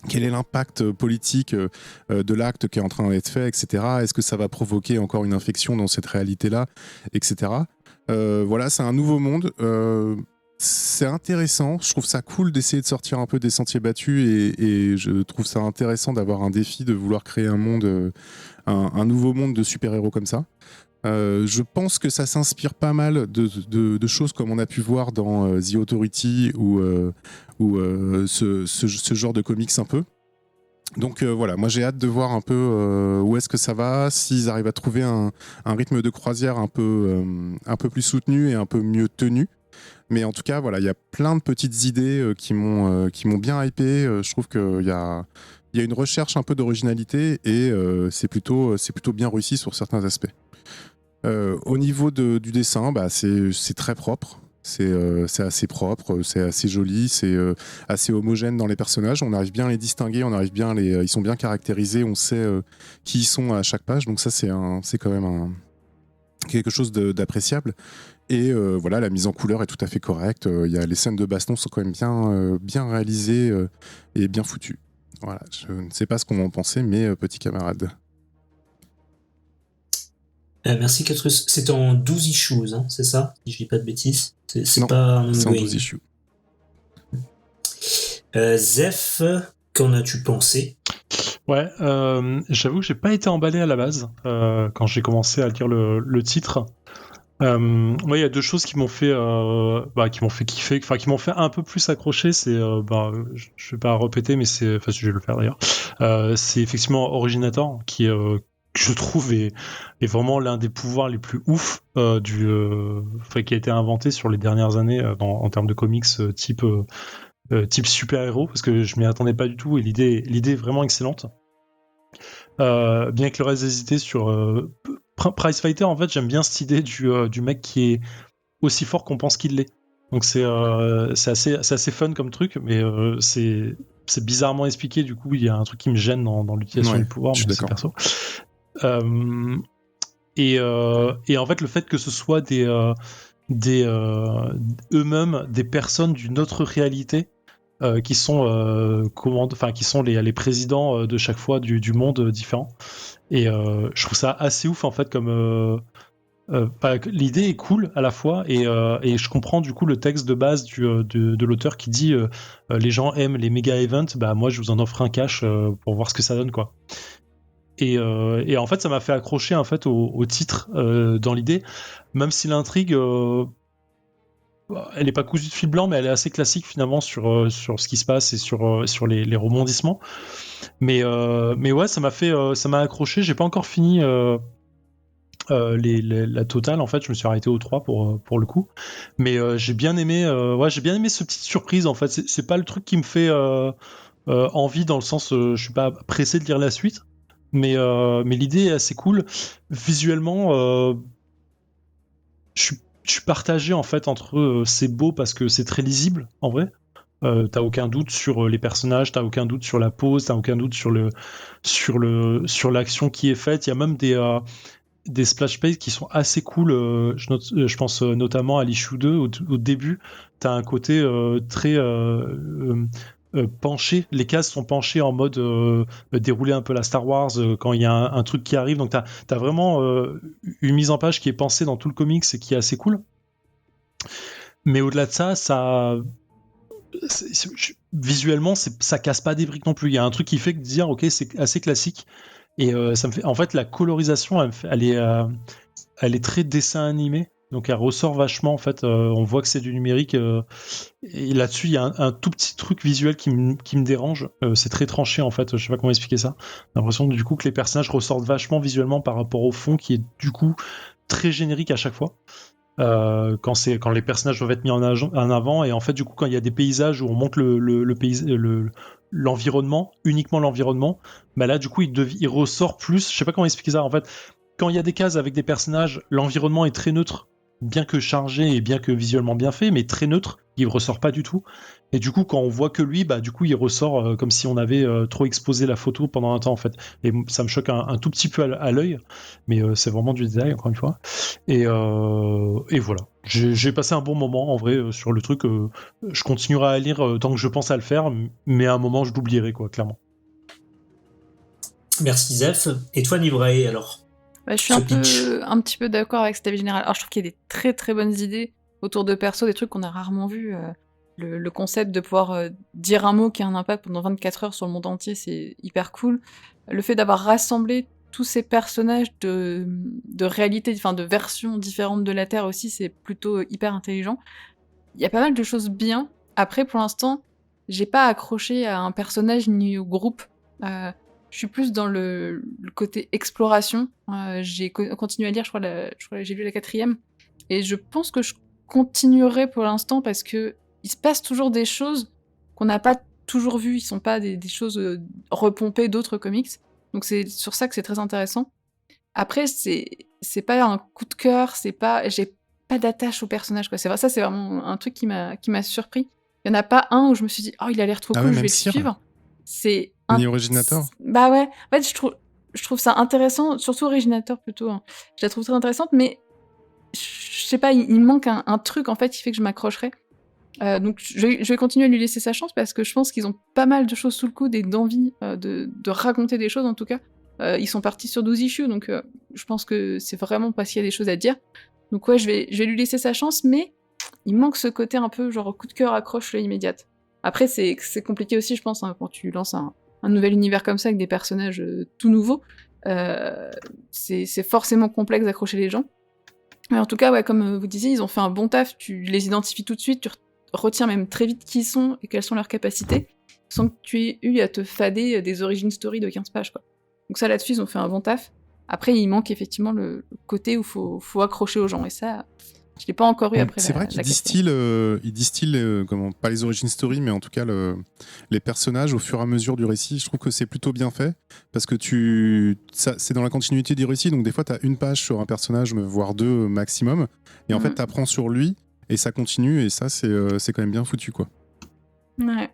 Quel est l'impact politique de l'acte qui est en train d'être fait, etc. Est-ce que ça va provoquer encore une infection dans cette réalité-là, etc. Voilà, c'est un nouveau monde. C'est intéressant. Je trouve ça cool d'essayer de sortir un peu des sentiers battus, et je trouve ça intéressant d'avoir un défi de vouloir créer un monde, un nouveau monde de super-héros comme ça. Je pense que ça s'inspire pas mal de choses comme on a pu voir dans The Authority ou ce genre de comics un peu. Donc voilà, moi j'ai hâte de voir un peu où est-ce que ça va, s'ils arrivent à trouver un rythme de croisière un peu plus soutenu et un peu mieux tenu. Mais en tout cas, voilà, il y a plein de petites idées qui m'ont bien hypé. Je trouve qu'il y a une recherche un peu d'originalité et c'est plutôt bien réussi sur certains aspects. Au niveau du dessin, bah, c'est très propre. C'est assez propre, c'est assez joli, c'est assez homogène dans les personnages. On arrive bien à les distinguer, ils sont bien caractérisés, on sait qui ils sont à chaque page. Donc ça, c'est quand même quelque chose d'appréciable. Et voilà, la mise en couleur est tout à fait correcte. Les scènes de baston sont quand même bien réalisées et bien foutues. Voilà, je ne sais pas ce qu'on en pensait, mais petits camarades. Merci Catrus. C'est en 12 issues, hein, c'est ça? Si je dis pas de bêtises. C'est Non, pas un c'est en ongoing. 12 issues. Zef, qu'en as-tu pensé? Ouais, j'avoue que j'ai pas été emballé à la base quand j'ai commencé à lire le titre. Moi, il y a deux choses qui m'ont fait kiffer, enfin qui m'ont fait un peu plus accrocher. C'est, je vais pas répéter, mais je vais le faire d'ailleurs. C'est effectivement Originator qui que je trouve est vraiment l'un des pouvoirs les plus ouf qui a été inventé sur les dernières années en termes de comics type super-héros, parce que je m'y attendais pas du tout et l'idée est vraiment excellente. Bien que le reste des idées sur Prize Fighter, en fait, j'aime bien cette idée du mec qui est aussi fort qu'on pense qu'il l'est. Donc c'est assez fun comme truc, mais c'est bizarrement expliqué. Du coup, il y a un truc qui me gêne dans l'utilisation du pouvoir, mais c'est perso. Et en fait, le fait que ce soit eux-mêmes des personnes d'une autre réalité qui sont qui sont les présidents de chaque fois du monde différent. Et je trouve ça assez ouf en fait comme l'idée est cool à la fois et je comprends du coup le texte de base de l'auteur qui dit les gens aiment les méga events, bah moi je vous en offre un cash pour voir ce que ça donne quoi. Et en fait ça m'a fait accrocher en fait au titre dans l'idée, même si l'intrigue elle est pas cousue de fil blanc, mais elle est assez classique finalement sur ce qui se passe et sur les rebondissements. Mais ouais, ça m'a accroché. J'ai pas encore fini la totale. En fait, je me suis arrêté au 3 pour le coup. Mais j'ai bien aimé ce petite surprise. En fait, c'est pas le truc qui me fait envie dans le sens, je suis pas pressé de lire la suite. Mais l'idée est assez cool. Visuellement, je suis partagé en fait entre c'est beau parce que c'est très lisible en vrai. T'as aucun doute sur les personnages, t'as aucun doute sur la pose, t'as aucun doute sur l'action qui est faite. Il y a même des splash pages qui sont assez cool. Je pense notamment à l'issue 2 au début. T'as un côté très penché. Les cases sont penchées en mode dérouler un peu la Star Wars quand il y a un truc qui arrive. Donc t'as vraiment une mise en page qui est pensée dans tout le comics et qui est assez cool. Mais au-delà de ça visuellement ça casse pas des briques non plus. Il y a un truc qui fait que dire ok c'est assez classique et ça me fait en fait la colorisation elle est très dessin animé, donc elle ressort vachement en fait. On voit que c'est du numérique et là-dessus il y a un tout petit truc visuel qui me dérange. C'est très tranché en fait, je sais pas comment expliquer ça. J'ai l'impression du coup que les personnages ressortent vachement visuellement par rapport au fond qui est du coup très générique à chaque fois. Quand les personnages doivent être mis en avant, et en fait du coup quand il y a des paysages où on montre l'environnement, uniquement l'environnement, bah là du coup il ressort plus, je sais pas comment expliquer ça en fait. Quand il y a des cases avec des personnages, l'environnement est très neutre, bien que chargé et bien que visuellement bien fait, mais très neutre, il ressort pas du tout. Et du coup, quand on voit que lui, bah du coup, il ressort comme si on avait trop exposé la photo pendant un temps en fait. Et ça me choque un tout petit peu à l'œil, mais c'est vraiment du détail encore une fois. Et voilà. J'ai passé un bon moment en vrai sur le truc. Je continuerai à lire tant que je pense à le faire, mais à un moment, je l'oublierai quoi, clairement. Merci Zef. Et toi Nivrae alors? Je suis un petit peu d'accord avec cet avis général. Alors je trouve qu'il y a des très très bonnes idées autour de perso, des trucs qu'on a rarement vus. Le concept de pouvoir dire un mot qui a un impact pendant 24 heures sur le monde entier, c'est hyper cool. Le fait d'avoir rassemblé tous ces personnages de réalité, enfin de versions différentes de la Terre aussi, c'est plutôt hyper intelligent. Il y a pas mal de choses bien. Après, pour l'instant, j'ai pas accroché à un personnage ni au groupe. Je suis plus dans le côté exploration. J'ai continué à lire, je crois que j'ai lu la 4e. Et je pense que je continuerai pour l'instant parce que il se passe toujours des choses qu'on n'a pas toujours vues. Ils sont pas des choses repompées d'autres comics. Donc c'est sur ça que c'est très intéressant. Après, c'est pas un coup de cœur, j'ai pas d'attache au personnage, quoi. Ça, c'est vraiment un truc qui m'a surpris. Il y en a pas un où je me suis dit, oh, il a l'air trop cool, je vais le suivre. C'est Ni Originator. Bah ouais. En fait, je trouve ça intéressant, surtout Originator plutôt. Hein. Je la trouve très intéressante, mais je sais pas, il manque un truc en fait qui fait que je m'accrocherai. Donc je vais continuer à lui laisser sa chance parce que je pense qu'ils ont pas mal de choses sous le coude et d'envie de raconter des choses en tout cas. Ils sont partis sur 12 issues, donc je pense que c'est vraiment parce qu'il y a des choses à dire. Donc ouais, je vais lui laisser sa chance, mais il manque ce côté un peu genre coup de cœur, accroche immédiate. Après, c'est compliqué aussi, je pense, hein, quand tu lances un nouvel univers comme ça avec des personnages tout nouveaux. C'est forcément complexe d'accrocher les gens. Mais en tout cas, ouais, comme vous disiez, ils ont fait un bon taf, tu les identifies tout de suite, tu retiens même très vite qui ils sont et quelles sont leurs capacités, sans que tu aies eu à te fader des origin story de 15 pages, quoi. Donc ça, là-dessus, ils ont fait un bon taf. Après, il manque effectivement le côté où faut accrocher aux gens, et ça, je l'ai pas encore eu après. C'est vrai qu'ils distillent, pas les origin story, mais en tout cas les personnages au fur et à mesure du récit. Je trouve que c'est plutôt bien fait parce que c'est dans la continuité du récit, donc des fois tu as une page sur un personnage, voire 2 maximum, et en fait tu apprends sur lui et ça continue, et ça c'est quand même bien foutu, quoi. Ouais.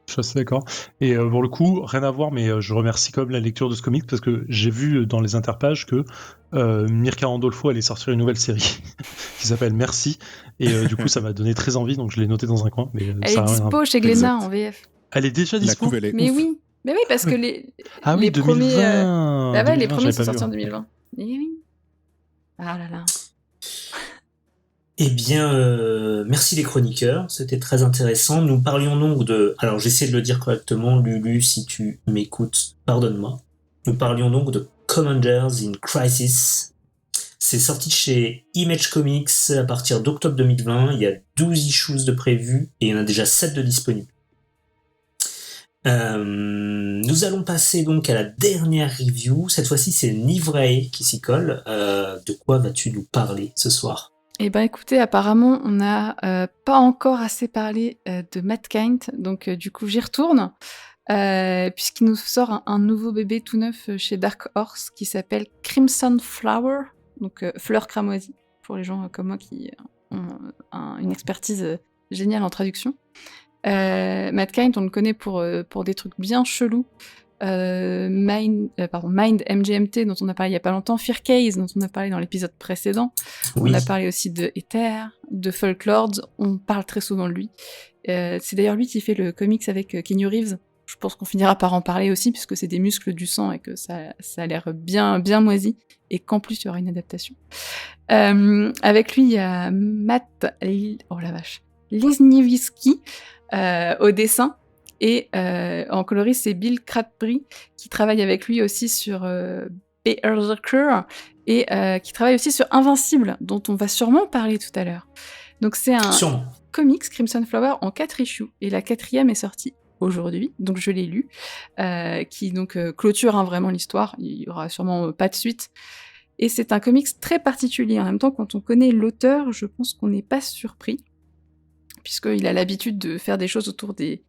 Je suis assez d'accord. Et pour le coup, rien à voir, mais je remercie quand même la lecture de ce comic parce que j'ai vu dans les interpages que Mirka Andolfo allait sortir une nouvelle série qui s'appelle Merci. Et du coup, ça m'a donné très envie, donc je l'ai noté dans un coin. Mais elle est dispo chez Glénat en VF. Elle est déjà dispo. Mais oui, parce que les oui, 2020. Premiers, bah ouais, les premiers sont sortis en 2020. Mais oui. Ah là là. Eh bien, merci les chroniqueurs, c'était très intéressant. Nous parlions donc alors j'essaie de le dire correctement, Lulu, si tu m'écoutes, pardonne-moi. Nous parlions donc de Commanders in Crisis. C'est sorti chez Image Comics à partir d'octobre 2020, il y a 12 issues de prévus et il y en a déjà 7 de disponibles. Nous allons passer donc à la dernière review. Cette fois-ci, c'est Nivrae qui s'y colle. De quoi vas-tu nous parler ce soir ? Eh ben écoutez, apparemment, on n'a pas encore assez parlé de Matt Kindt, donc du coup j'y retourne, puisqu'il nous sort un nouveau bébé tout neuf chez Dark Horse qui s'appelle Crimson Flower, donc fleur cramoisie, pour les gens comme moi qui ont une expertise géniale en traduction. Matt Kindt, on le connaît pour des trucs bien chelous. Mind MGMT dont on a parlé il y a pas longtemps, Fear Case dont on a parlé dans l'épisode précédent, oui. On a parlé aussi de Ether, de Folklords, on parle très souvent de lui. C'est d'ailleurs lui qui fait le comics avec Keanu Reeves. Je pense qu'on finira par en parler aussi puisque c'est des muscles du sang et que ça a l'air bien moisi et qu'en plus il y aura une adaptation. Avec lui il y a Matt Lisniewski au dessin. Et en coloriste, c'est Bill Crabtree qui travaille avec lui aussi sur Berserker et qui travaille aussi sur Invincible, dont on va sûrement parler tout à l'heure. Donc c'est un comics Crimson Flower en 4 issues, et la 4e est sortie aujourd'hui, donc je l'ai lu, qui donc clôture vraiment l'histoire. Il y aura sûrement pas de suite. Et c'est un comics très particulier. En même temps, quand on connaît l'auteur, je pense qu'on n'est pas surpris, puisqu'il a l'habitude de faire des choses autour des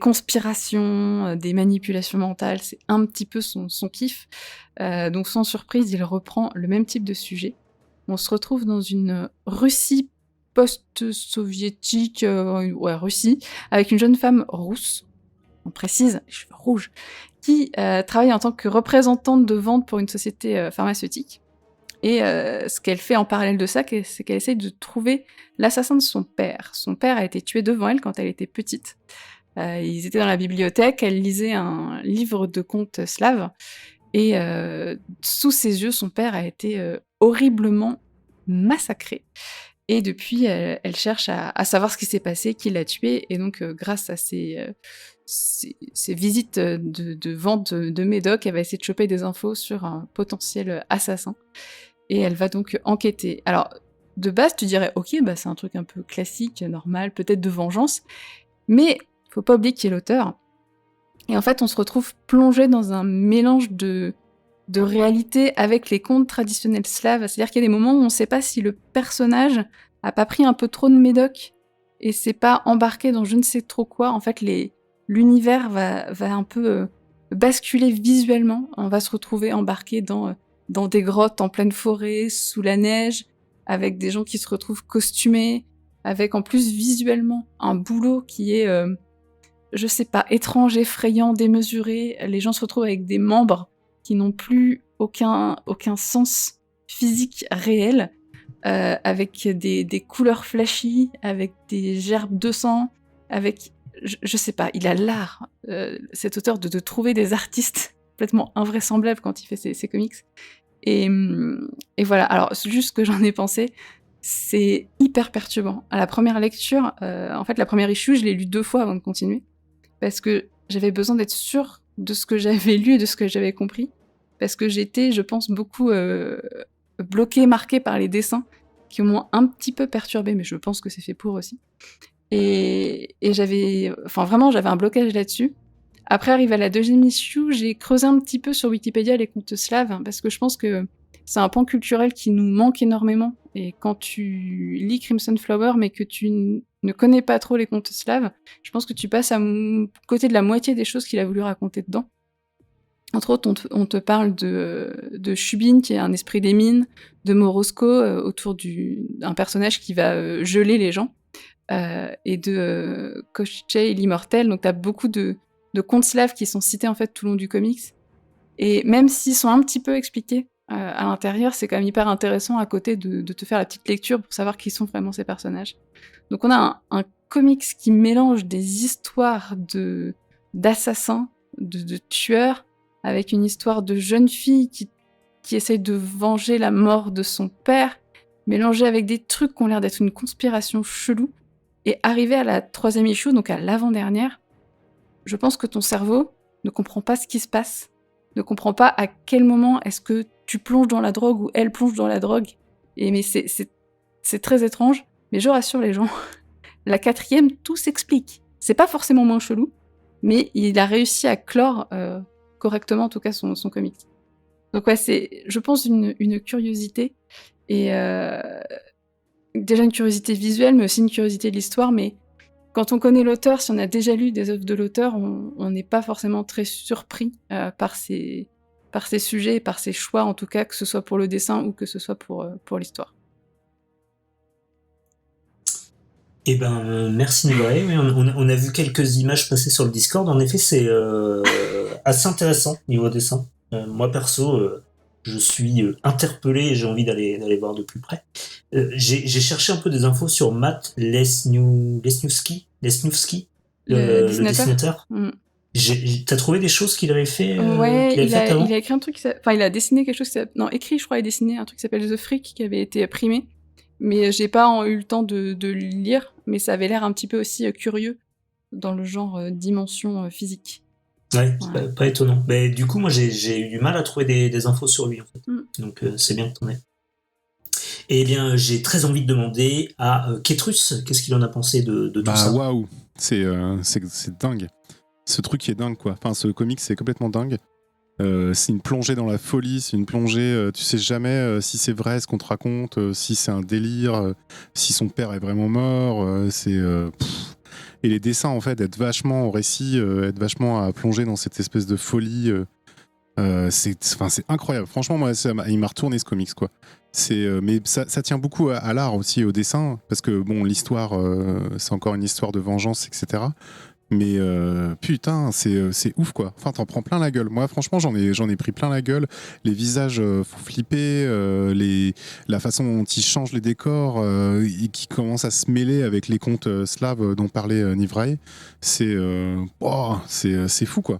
conspirations, des manipulations mentales, c'est un petit peu son kiff. Donc sans surprise, il reprend le même type de sujet. On se retrouve dans une Russie post-soviétique, Russie, avec une jeune femme rousse, on précise, les cheveux rouges, qui travaille en tant que représentante de vente pour une société pharmaceutique. Et ce qu'elle fait en parallèle de ça, c'est qu'elle essaye de trouver l'assassin de son père. Son père a été tué devant elle quand elle était petite. Ils étaient dans la bibliothèque, elle lisait un livre de contes slaves, et sous ses yeux, son père a été horriblement massacré. Et depuis, elle cherche à savoir ce qui s'est passé, qui l'a tué, et donc grâce à ses ses visites de vente de médoc, elle va essayer de choper des infos sur un potentiel assassin. Et elle va donc enquêter. Alors, de base, tu dirais, ok, bah c'est un truc un peu classique, normal, peut-être de vengeance, mais faut pas oublier qui est l'auteur. Et en fait, on se retrouve plongé dans un mélange de réalité avec les contes traditionnels slaves. C'est-à-dire qu'il y a des moments où on ne sait pas si le personnage a pas pris un peu trop de médoc et s'est pas embarqué dans je ne sais trop quoi. En fait, l'univers va un peu basculer visuellement. On va se retrouver embarqué dans des grottes en pleine forêt, sous la neige, avec des gens qui se retrouvent costumés, avec en plus visuellement un boulot qui est, je sais pas, étrange, effrayant, démesuré. Les gens se retrouvent avec des membres qui n'ont plus aucun sens physique réel, avec des couleurs flashy, avec des gerbes de sang, avec... Je sais pas, il a l'art, cet auteur, de trouver des artistes complètement invraisemblables quand il fait ses comics. Et voilà, alors juste ce que j'en ai pensé, c'est hyper perturbant. À la première lecture, en fait la première issue, je l'ai lu 2 fois avant de continuer, parce que j'avais besoin d'être sûre de ce que j'avais lu et de ce que j'avais compris, parce que j'étais, je pense, beaucoup bloquée, marquée par les dessins, qui m'ont un petit peu perturbée, mais je pense que c'est fait pour aussi. Et j'avais un blocage là-dessus. Après, arrivé à la 2e issue, j'ai creusé un petit peu sur Wikipédia les contes slaves, parce que je pense que c'est un pan culturel qui nous manque énormément. Et quand tu lis Crimson Flower, mais que tu ne connais pas trop les contes slaves, je pense que tu passes à côté de la moitié des choses qu'il a voulu raconter dedans. Entre autres, on te parle de Shubin, qui est un esprit des mines, de Morosco, autour d'un personnage qui va geler les gens, et de Koshchei l'immortel. Donc t'as beaucoup de contes slaves qui sont cités en fait tout le long du comics. Et même s'ils sont un petit peu expliqués à l'intérieur, c'est quand même hyper intéressant à côté de te faire la petite lecture pour savoir qui sont vraiment ces personnages. Donc on a un comics qui mélange des histoires d'assassins, de tueurs, avec une histoire de jeune fille qui essaye de venger la mort de son père, mélangée avec des trucs qui ont l'air d'être une conspiration chelou. Et arrivé à la 3e issue, donc à l'avant-dernière, je pense que ton cerveau ne comprend pas ce qui se passe, ne comprend pas à quel moment est-ce que tu plonges dans la drogue ou elle plonge dans la drogue. Mais c'est très étrange, mais je rassure les gens, la 4e, tout s'explique. C'est pas forcément moins chelou, mais il a réussi à clore correctement, en tout cas, son comics. Donc ouais, c'est, je pense, une curiosité, et déjà une curiosité visuelle, mais aussi une curiosité de l'histoire, mais quand on connaît l'auteur, si on a déjà lu des œuvres de l'auteur, on n'est pas forcément très surpris par ses sujets, par ses choix, en tout cas, que ce soit pour le dessin ou que ce soit pour l'histoire. Eh ben, merci Nicolas. Oui, on a vu quelques images passer sur le Discord. En effet, c'est assez intéressant niveau dessin. Moi, perso, je suis interpellé et j'ai envie d'aller voir de plus près. J'ai cherché un peu des infos sur Matt Lesniewski, le dessinateur. T'as trouvé des choses qu'il avait fait Ouais, qu'il avait il a écrit un truc, il a dessiné quelque chose, écrit, je crois, il a dessiné un truc qui s'appelle The Freak, qui avait été primé, mais j'ai pas eu le temps de le lire, mais ça avait l'air un petit peu aussi curieux dans le genre dimension physique. Ouais, pas étonnant. Mais du coup, moi, j'ai eu du mal à trouver des infos sur lui, en fait. Donc, c'est bien que t'en aies. Eh bien, j'ai très envie de demander à Ketrus, qu'est-ce qu'il en a pensé de tout ça. Waouh, c'est dingue. Ce truc qui est dingue, quoi. Enfin, ce comic, c'est complètement dingue. C'est une plongée dans la folie, c'est une plongée, tu sais jamais si c'est vrai ce qu'on te raconte, si c'est un délire, si son père est vraiment mort, et les dessins en fait, être vachement au récit, être vachement à plonger dans cette espèce de folie, c'est incroyable. Franchement, moi, il m'a retourné ce comics, quoi. Mais ça tient beaucoup à l'art aussi, au dessin, parce que bon, l'histoire, c'est encore une histoire de vengeance, etc. Mais putain, c'est ouf, quoi. Enfin, t'en prends plein la gueule. Moi, franchement, j'en ai pris plein la gueule. Les visages font flipper, la façon dont ils changent les décors, et qui commencent à se mêler avec les contes slaves dont parlait Nivrae. C'est fou, quoi.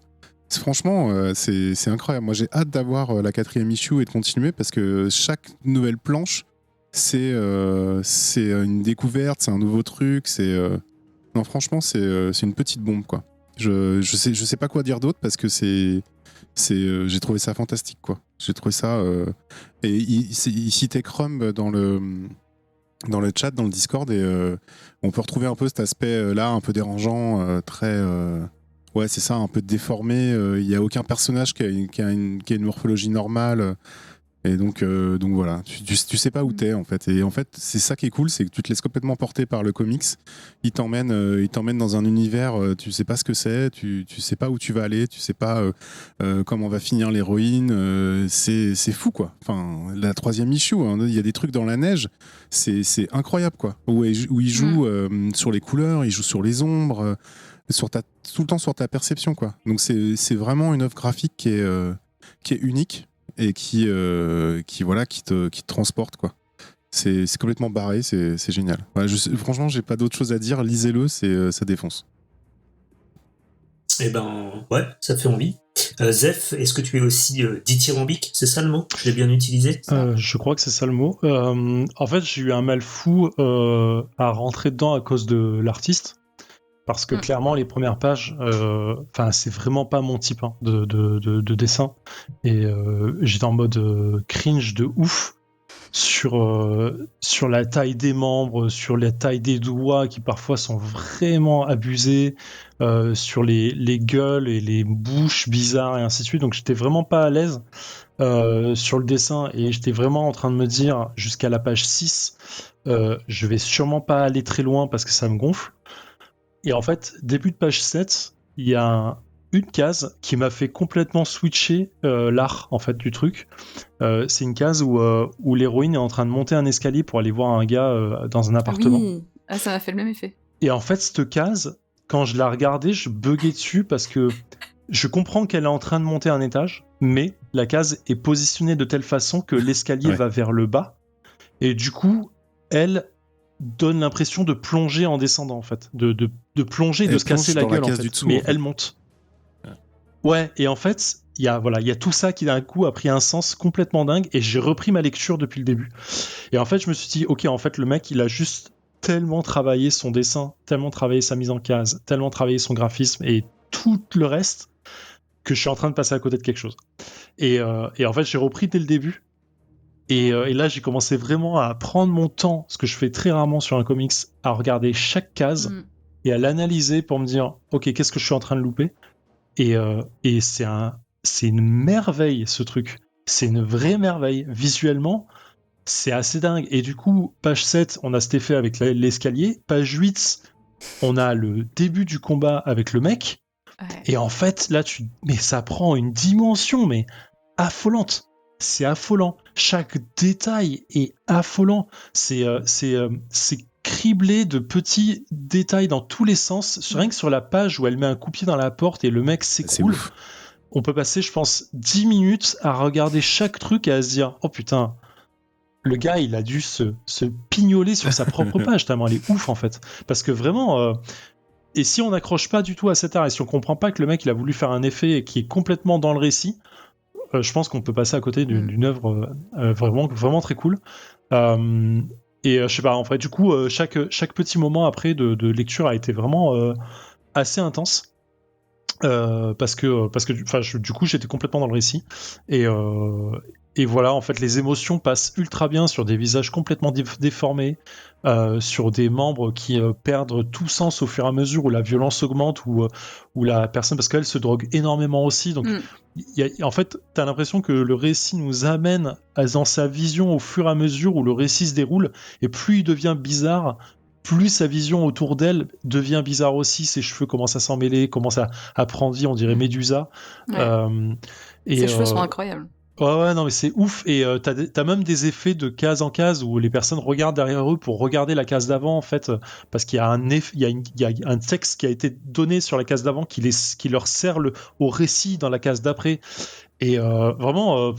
Franchement, c'est incroyable. Moi, j'ai hâte d'avoir la 4e issue et de continuer, parce que chaque nouvelle planche, c'est une découverte, c'est un nouveau truc, Non, franchement, c'est une petite bombe, quoi. Je sais pas quoi dire d'autre parce que j'ai trouvé ça fantastique, quoi. J'ai trouvé ça et il citait Chrome dans le chat, dans le Discord, et on peut retrouver un peu cet aspect là un peu dérangeant, très ouais, c'est ça, un peu déformé. Il y a aucun personnage qui a une morphologie normale. Et donc voilà, tu sais pas où t'es, en fait. Et en fait, c'est ça qui est cool, c'est que tu te laisses complètement porter par le comics. Il t'emmène dans un univers, tu sais pas ce que c'est, tu sais pas où tu vas aller, tu sais pas comment va finir l'héroïne. C'est fou, quoi. Enfin, la 3e issue, hein, il y a des trucs dans la neige, c'est incroyable, quoi. Où il joue sur les couleurs, il joue sur les ombres, tout le temps sur ta perception, quoi. Donc c'est vraiment une œuvre graphique qui est unique. Et qui te transporte, quoi. C'est complètement barré, c'est génial. Ouais, franchement, j'ai pas d'autre chose à dire. Lisez-le, ça défonce. Eh ben, ouais, ça fait envie. Zef, est-ce que tu es aussi dithyrambique? C'est ça le mot? Je l'ai bien utilisé? Je crois que c'est ça le mot. En fait, j'ai eu un mal fou à rentrer dedans à cause de l'artiste. Parce que clairement, les premières pages, c'est vraiment pas mon type de dessin. Et j'étais en mode cringe de ouf sur la taille des membres, sur la taille des doigts qui parfois sont vraiment abusés, sur les gueules et les bouches bizarres et ainsi de suite. Donc j'étais vraiment pas à l'aise sur le dessin, et j'étais vraiment en train de me dire jusqu'à la page 6, je vais sûrement pas aller très loin parce que ça me gonfle. Et en fait, début de page 7, il y a une case qui m'a fait complètement switcher l'art, en fait, du truc. C'est une case où l'héroïne est en train de monter un escalier pour aller voir un gars dans un appartement. Oui, ça m'a fait le même effet. Et en fait, cette case, quand je la regardais, je buguais dessus parce que je comprends qu'elle est en train de monter un étage, mais la case est positionnée de telle façon que l'escalier va vers le bas. Et du coup, elle donne l'impression de plonger en descendant, en fait, de plonger, de se casser la gueule, en fait. Dessous, mais en fait. elle monte. Ouais, et en fait, il y a tout ça qui d'un coup a pris un sens complètement dingue, et j'ai repris ma lecture depuis le début. Et en fait, je me suis dit, ok, en fait, le mec, il a juste tellement travaillé son dessin, tellement travaillé sa mise en case, tellement travaillé son graphisme et tout le reste, que je suis en train de passer à côté de quelque chose. Et en fait, j'ai repris dès le début. Et là, j'ai commencé vraiment à prendre mon temps, ce que je fais très rarement sur un comics, à regarder chaque case et à l'analyser pour me dire, ok, qu'est-ce que je suis en train de louper? Et c'est une merveille, ce truc. C'est une vraie merveille. Visuellement, c'est assez dingue. Et du coup, page 7, on a cet effet avec l'escalier. Page 8, on a le début du combat avec le mec. Ouais. Et en fait, là, mais ça prend une dimension, mais affolante. C'est affolant. Chaque détail est affolant. C'est criblé de petits détails dans tous les sens. Rien que sur la page où elle met un coup de pied dans la porte et le mec s'écroule, on peut passer, je pense, 10 minutes à regarder chaque truc et à se dire « Oh putain, le gars, il a dû se pignoler sur sa propre page, tellement elle est ouf, en fait. » Parce que vraiment... et si on n'accroche pas du tout à cet art, et si on comprend pas que le mec, il a voulu faire un effet qui est complètement dans le récit, je pense qu'on peut passer à côté d'une œuvre vraiment, vraiment très cool. Et je sais pas, en fait, du coup, chaque petit moment après de lecture a été vraiment assez intense. Parce que du coup, j'étais complètement dans le récit. Et voilà, en fait, les émotions passent ultra bien sur des visages complètement déformés, sur des membres qui perdent tout sens au fur et à mesure où la violence augmente, ou la personne, parce qu'elle se drogue énormément aussi. Donc, en fait, t'as l'impression que le récit nous amène dans sa vision au fur et à mesure où le récit se déroule, et plus il devient bizarre, plus sa vision autour d'elle devient bizarre aussi. Ses cheveux commencent à s'emmêler, commencent à prendre vie, on dirait Médusa. Ouais. Ses cheveux sont incroyables. Ouais, non, mais c'est ouf. Et t'as même des effets de case en case où les personnes regardent derrière eux pour regarder la case d'avant, en fait, parce qu'il y a un texte qui a été donné sur la case d'avant qui leur sert au récit dans la case d'après. Et vraiment,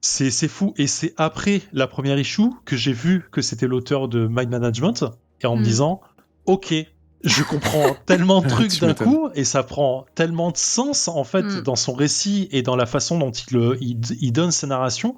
c'est fou. Et c'est après la première issue que j'ai vu que c'était l'auteur de Mind Management, et en me disant, ok, je comprends tellement de trucs d'un coup, et ça prend tellement de sens, en fait, dans son récit et dans la façon dont il donne sa narration,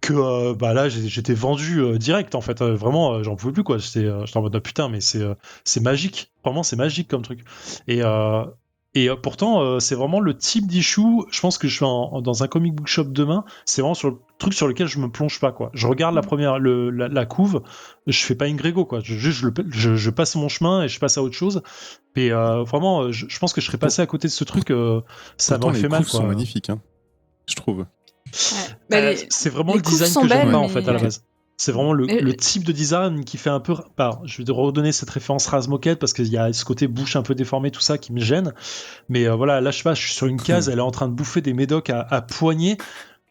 que bah là j'étais vendu direct en fait. Vraiment, j'en pouvais plus quoi. J'étais en mode putain, mais c'est magique. Vraiment, c'est magique comme truc. Et pourtant, c'est vraiment le type d'issue. Je pense que je suis dans un comic book shop demain. C'est vraiment sur le truc sur lequel je me plonge pas quoi. Je regarde la couve, je fais pas une grégo quoi. Je passe mon chemin et je passe à autre chose. Mais vraiment, je pense que je serais passé à côté de ce truc. Ça m'aurait fait mal quoi. Les couves sont magnifiques, hein, je trouve. C'est vraiment le design que j'aime pas en fait à la base. C'est vraiment le type de design qui fait un peu. Je vais redonner cette référence Raz Moquette parce qu'il y a ce côté bouche un peu déformée, tout ça qui me gêne. Mais voilà, là je sais pas, je suis sur une case, elle est en train de bouffer des médocs à poignée.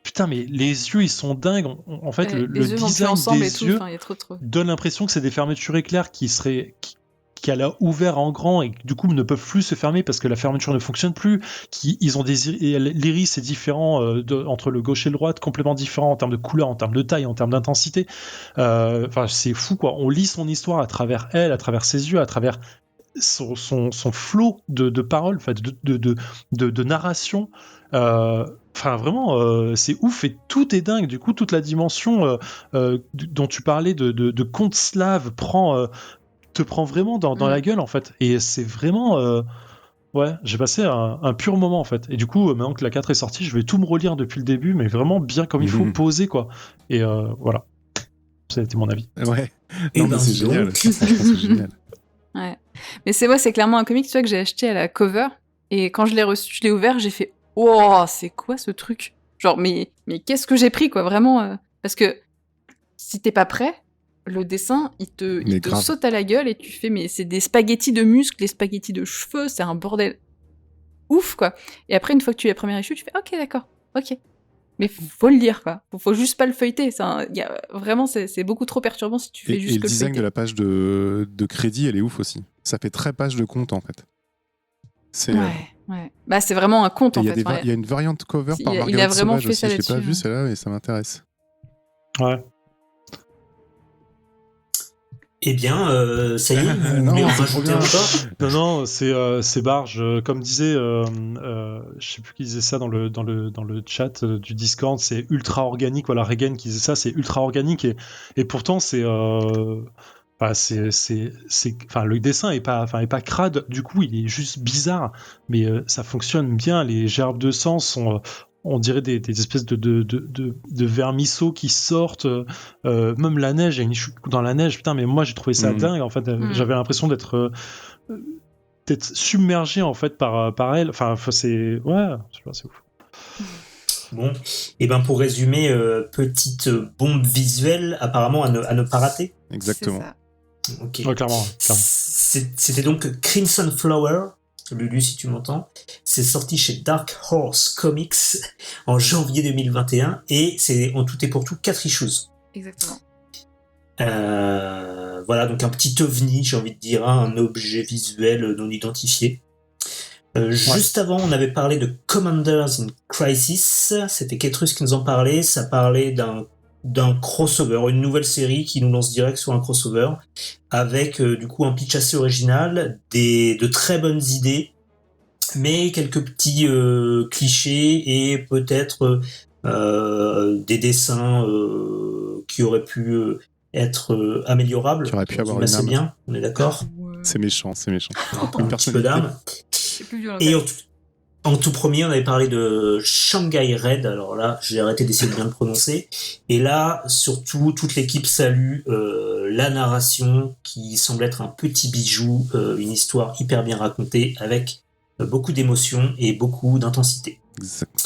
Putain, mais les yeux ils sont dingues. En fait, le design des yeux donne l'impression que c'est des fermetures éclair qu'elle a ouvert en grand et du coup ne peuvent plus se fermer parce que la fermeture ne fonctionne plus. Ils ont l'iris est différent entre le gauche et le droit, complètement différent en termes de couleur, en termes de taille, en termes d'intensité. Enfin, c'est fou quoi. On lit son histoire à travers elle, à travers ses yeux, à travers son flot de paroles, de narration. Enfin, vraiment, c'est ouf et tout est dingue. Du coup, toute la dimension dont tu parlais de conte slave te prend vraiment dans la gueule en fait, et c'est vraiment ouais, j'ai passé un pur moment en fait, et du coup maintenant que la 4 est sortie, je vais tout me relire depuis le début, mais vraiment bien comme il faut, poser quoi, et voilà, ça a été mon avis. Ouais, non, mais c'est génial. C'est génial. Ouais, mais c'est clairement un comic, tu vois, que j'ai acheté à la cover, et quand je l'ai reçu, je l'ai ouvert, j'ai fait oh, c'est quoi ce truc, genre mais qu'est-ce que j'ai pris quoi, vraiment, parce que si t'es pas prêt, le dessin, il te saute à la gueule et tu fais, mais c'est des spaghettis de muscles, des spaghettis de cheveux, c'est un bordel ouf, quoi. Et après, une fois que tu es la première issue, tu fais, ok, d'accord, ok. Mais faut le lire, quoi. Faut juste pas le feuilleter. Vraiment, c'est beaucoup trop perturbant si tu fais juste que le feuilleter. Et le design de la page de crédit, elle est ouf aussi. Ça fait très page de compte, en fait. Ouais. Bah, c'est vraiment un conte, en fait. Il y a une variante cover par Margaret Sauvage aussi. Je l'ai pas vue, celle-là, mais ça m'intéresse. Ouais. Eh bien, ça y est, vous voulez en rajouter encore ? Non, c'est barge. Comme disait, je sais plus qui disait ça dans le chat du Discord, c'est ultra organique. Voilà, Regan qui disait ça, c'est ultra organique et pourtant c'est le dessin est pas crade. Du coup, il est juste bizarre, mais ça fonctionne bien. Les gerbes de sang sont on dirait des espèces de vermisseaux qui sortent, même la neige, il y a une issue dans la neige, putain, mais moi j'ai trouvé ça dingue, en fait, j'avais l'impression d'être submergé, en fait, par elle, enfin, c'est ouf. Bon, et ben pour résumer, petite bombe visuelle, apparemment à ne pas rater. Exactement. Ok. Ouais, clairement. C'était donc Crimson Flower, Lulu si tu m'entends, c'est sorti chez Dark Horse Comics en janvier 2021 et c'est en tout et pour tout 4 issues. Exactement. Voilà, donc un petit ovni, j'ai envie de dire, un objet visuel non identifié. Juste avant, on avait parlé de Commanders in Crisis, c'était Ketrus qui nous en parlait, ça parlait d'un crossover, une nouvelle série qui nous lance direct sur un crossover, avec du coup un pitch assez original, de très bonnes idées, mais quelques petits clichés et peut-être des dessins qui auraient pu être améliorables. Qui auraient pu avoir une âme. Bien, on est d'accord ? C'est méchant. Un petit peu d'âme. Et en tout premier, on avait parlé de Shanghai Red. Alors là, j'ai arrêté d'essayer de bien le prononcer. Et là, surtout, toute l'équipe salue la narration qui semble être un petit bijou, une histoire hyper bien racontée avec beaucoup d'émotion et beaucoup d'intensité.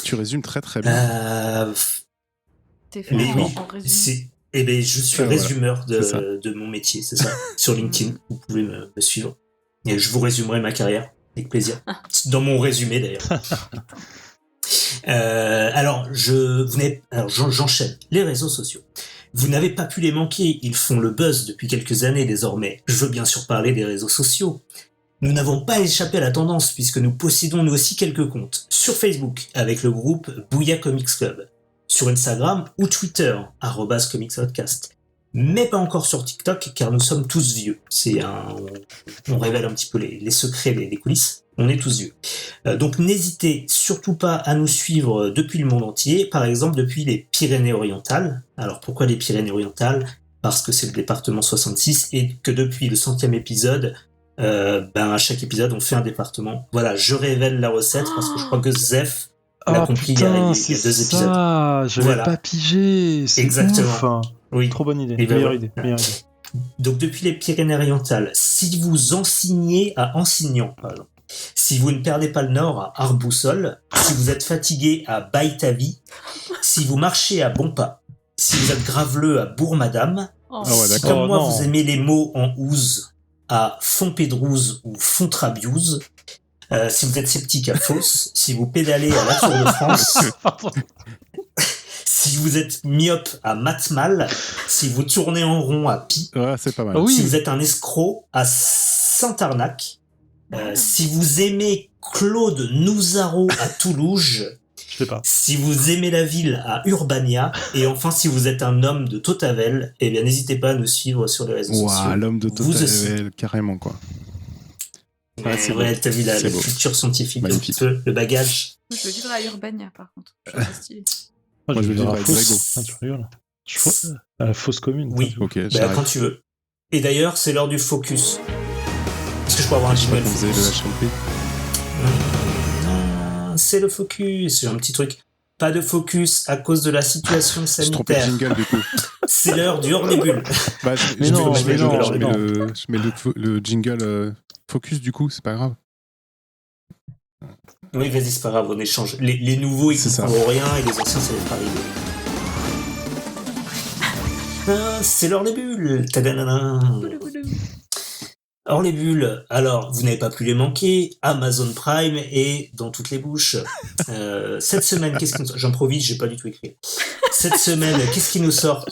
Tu résumes très très bien. T'es fait en résumé. Je suis résumeur de mon métier, c'est ça. Sur LinkedIn, vous pouvez me suivre. Et je vous résumerai ma carrière. Avec plaisir. Dans mon résumé d'ailleurs. J'enchaîne. Les réseaux sociaux. Vous n'avez pas pu les manquer, ils font le buzz depuis quelques années désormais. Je veux bien sûr parler des réseaux sociaux. Nous n'avons pas échappé à la tendance puisque nous possédons nous aussi quelques comptes. Sur Facebook, avec le groupe Bouya Comics Club. Sur Instagram ou Twitter, @comicspodcast. Mais pas encore sur TikTok car nous sommes tous vieux. On révèle un petit peu les secrets, les coulisses. On est tous vieux. Donc n'hésitez surtout pas à nous suivre depuis le monde entier, par exemple depuis les Pyrénées-Orientales. Alors pourquoi les Pyrénées-Orientales ? Parce que c'est le département 66 et que depuis le 100e épisode, à chaque épisode on fait un département. Voilà, je révèle la recette parce que je crois que Zef l'a compris il y a 2 épisodes. J'avais Voilà. pas pigé. C'est Exactement. ouf. Oui. Trop bonne idée. Et ben Meilleure voilà. idée. Donc depuis les Pyrénées-Orientales, si vous ensignez à Ansignan, par exemple, si vous ne perdez pas le nord à Arboussol, si vous êtes fatigué à Baïtavi, si vous marchez à Bonpas, si vous êtes graveleux à Bourg-Madame, Oh. Ah ouais, si d'accord. comme moi non. vous aimez les mots en ouze à Fontpédrouze ou Fontrabiouze, si vous êtes sceptique à Fos, si vous pédalez à la Tour de France, si vous êtes myope à Matmal, si vous tournez en rond à Pi, Ouais, c'est pas mal. Ah oui. si vous êtes un escroc à Saint-Arnac, si vous aimez Claude Nouzaro à Toulouse, Je sais pas. si vous aimez la ville à Urbania, et enfin si vous êtes un homme de Totavel, eh bien n'hésitez pas à nous suivre sur les réseaux sociaux. Ouah, l'homme de Vous aussi. Total, carrément, quoi. Ouais, c'est Ouais, beau. t'as vu la C'est beau. culture scientifique, un Magnifique. petit peu, le bagage. Je veux vivre à Urbania, par contre. Je trouve ça stylé. Moi, Moi, je je vais vais dire à vivre avec Fos. Drago. Ah, tu rigoles. À la fosse commune. Oui. quoi. Ok, Bah, j'arrête. quand tu veux. Et d'ailleurs, c'est l'heure du focus. Est-ce que je peux avoir un Je crois jingle qu'on faisait le focus HLP. C'est le focus, j'ai un petit truc. Pas de focus à cause de la situation Je trompais de sanitaire. jingle, du coup. C'est l'heure du hors des bulles. Bah, Mais je non, mets- je mets mais le- non, je mets non. je mets le jingle focus, du coup, c'est pas grave. Oui, vas-y, c'est pas grave, on échange. Les nouveaux, ils C'est ça. comprendront rien et les anciens, ça va être arrivé. C'est l'heure des bulles. Tadadada. Or les bulles, alors vous n'avez pas pu les manquer, Amazon Prime est dans toutes les bouches. Cette semaine, qu'est-ce qui nous sort ? J'improvise, j'ai pas du tout écrit. Cette semaine, qu'est-ce qui nous sort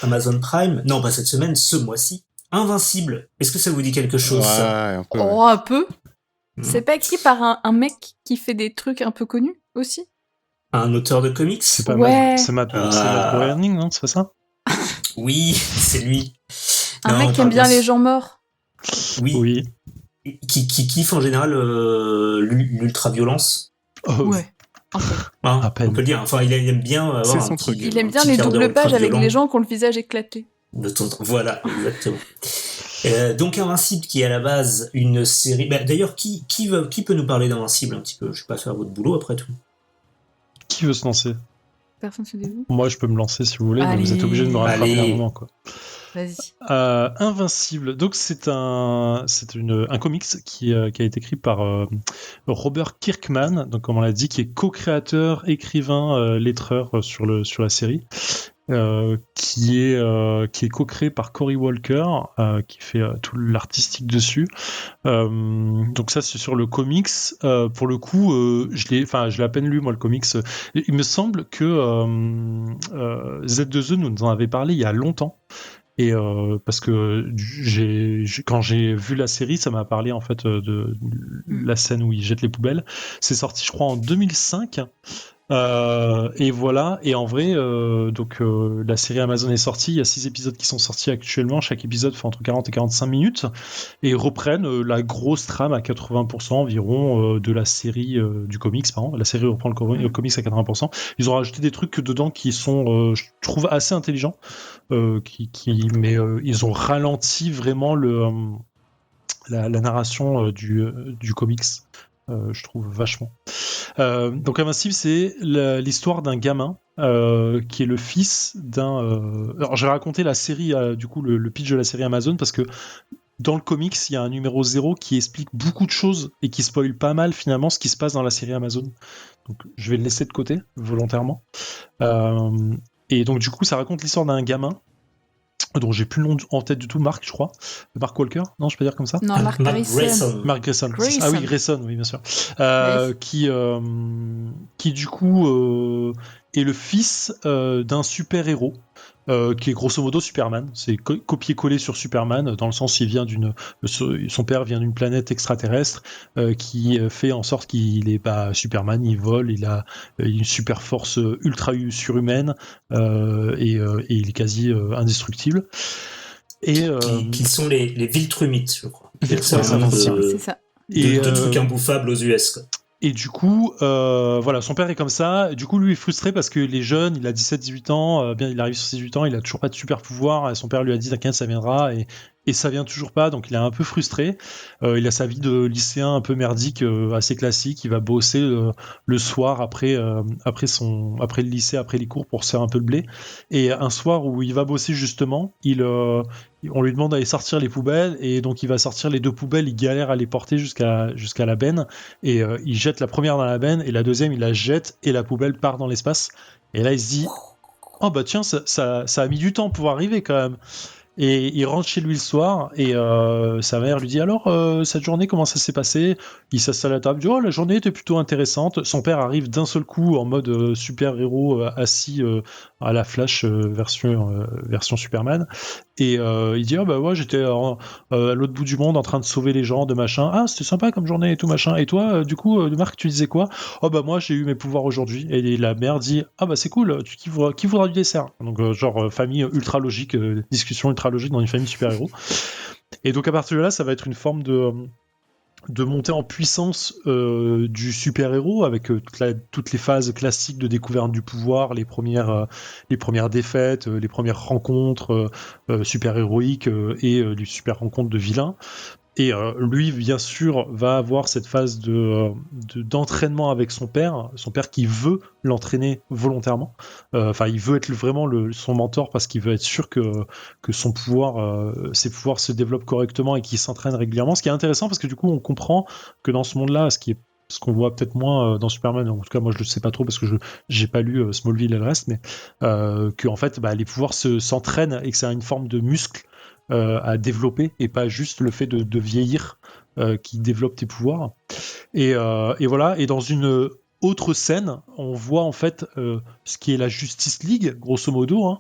Amazon Prime ? Non, pas cette semaine, ce mois-ci. Invincible. Est-ce que ça vous dit quelque chose ça Ouais, un peu. Ouais. Oh, un peu. Hmm. C'est pas écrit par un mec qui fait des trucs un peu connus aussi? Un auteur de comics ? C'est pas Ouais. c'est Matt Groening, non? C'est pas ça? Oui, c'est lui. Un Non, mec on qui aime parle bien bien- les gens morts. Oui, Oui. qui kiffe en général l'ultra-violence. Oh, Ouais. Un peu. Hein, À peine. on peut le dire. Enfin, il aime bien avoir C'est un son petit- truc. Il aime un bien petit les quart d'heure double pages avec ultra-violent. les gens qui ont le visage éclaté. De ton temps. Voilà, exactement. Donc Invincible qui est à la base une série. Bah, d'ailleurs, qui peut nous parler d'Invincible un petit peu ? Je vais pas faire votre boulot après tout. Qui veut se lancer? Personne se dévoue. Moi, je peux me lancer si vous voulez, mais vous Allez. êtes obligé de me rattraper Allez. à un moment, quoi. Vas-y. Invincible. Donc c'est un comics qui a été écrit par Robert Kirkman, donc comme on l'a dit, qui est co-créateur, écrivain, lettreur sur la série, qui est co-créé par Cory Walker, qui fait tout l'artistique dessus. Donc ça c'est sur le comics. Pour le coup, je l'ai à peine lu moi le comics. Il me semble que Z2E nous en avait parlé il y a longtemps. Et parce que quand j'ai vu la série, ça m'a parlé en fait de la scène où il jette les poubelles. C'est sorti, je crois, en 2005. Et voilà. Et en vrai, la série Amazon est sortie. Il y a 6 épisodes qui sont sortis actuellement. Chaque épisode fait entre 40 et 45 minutes et reprennent la grosse trame à 80% environ de la série du comics. Pardon. La série reprend le comics à 80%. Ils ont rajouté des trucs dedans qui sont, je trouve, assez intelligents. Mais ils ont ralenti vraiment la narration du comics. Je trouve vachement. Donc Invincible, c'est l'histoire d'un gamin qui est le fils d'un. Alors j'ai raconté la série, du coup le pitch de la série Amazon parce que dans le comics, il y a un numéro 0 qui explique beaucoup de choses et qui spoil pas mal finalement ce qui se passe dans la série Amazon. Donc je vais le laisser de côté volontairement. Et donc du coup, ça raconte l'histoire d'un gamin dont j'ai plus le nom en tête du tout, Mark, je crois. Mark Walker, non, je peux dire comme ça. Non, Mark Grayson. Mark Grayson. Grayson. Ah oui, Grayson, oui, bien sûr. Ouais. Qui du coup est le fils d'un super-héros. Qui est grosso modo Superman. C'est copier-coller sur Superman, dans le sens il vient son père vient d'une planète extraterrestre qui fait en sorte qu'il est pas Superman, il vole, il a une super force ultra surhumaine et il est quasi indestructible. Et Qui sont les Viltrumites, je crois. Viltrumites, C'est un nom de- C'est ça. de trucs imbouffables aux US, quoi. Et du coup, voilà, son père est comme ça. Et du coup, lui est frustré parce qu'il est jeune, il a 17-18 ans. Bien, il arrive sur ses 18 ans, il a toujours pas de super pouvoir. Et son père lui a dit, t'inquiète, ça viendra. Et ça vient toujours pas. Donc, il est un peu frustré. Il a sa vie de lycéen un peu merdique, assez classique. Il va bosser le soir après le lycée, après les cours pour se faire un peu le blé. Et un soir où il va bosser justement, on lui demande d'aller sortir les poubelles. Et donc, il va sortir les 2 poubelles. Il galère à les porter jusqu'à la benne. Et il jette la première dans la benne et la deuxième il la jette et la poubelle part dans l'espace. Et là il se dit oh bah tiens ça a mis du temps pour arriver quand même. Et il rentre chez lui le soir et sa mère lui dit alors cette journée comment ça s'est passé. Il s'assied à la table, dit oh la journée était plutôt intéressante. Son père arrive d'un seul coup en mode super héros assis à la Flash version Superman et il dit oh bah ouais j'étais à l'autre bout du monde en train de sauver les gens de machin. Ah c'était sympa comme journée et tout machin. Et toi du coup Marc tu disais quoi? Oh bah moi j'ai eu mes pouvoirs aujourd'hui. Et la mère dit ah bah c'est cool qui voudra du dessert. Donc famille ultra logique, discussion ultra logique dans une famille super-héros. Et donc à partir de là, ça va être une forme de montée en puissance du super-héros avec toutes les phases classiques de découverte du pouvoir, les premières défaites, les premières rencontres super-héroïques et les super rencontres de vilains. Et lui, bien sûr, va avoir cette phase d'entraînement avec son père qui veut l'entraîner volontairement. Enfin, il veut être vraiment son mentor parce qu'il veut être sûr que ses pouvoirs se développent correctement et qu'il s'entraîne régulièrement. Ce qui est intéressant parce que du coup, on comprend que dans ce monde-là, ce qu'on voit peut-être moins dans Superman, en tout cas moi je le sais pas trop parce que j'ai pas lu Smallville et le reste, mais que en fait les pouvoirs s'entraînent et que c'est une forme de muscle à développer et pas juste le fait de vieillir qui développe tes pouvoirs. Et voilà. Et dans une autre scène, on voit en fait ce qui est la Justice League, grosso modo,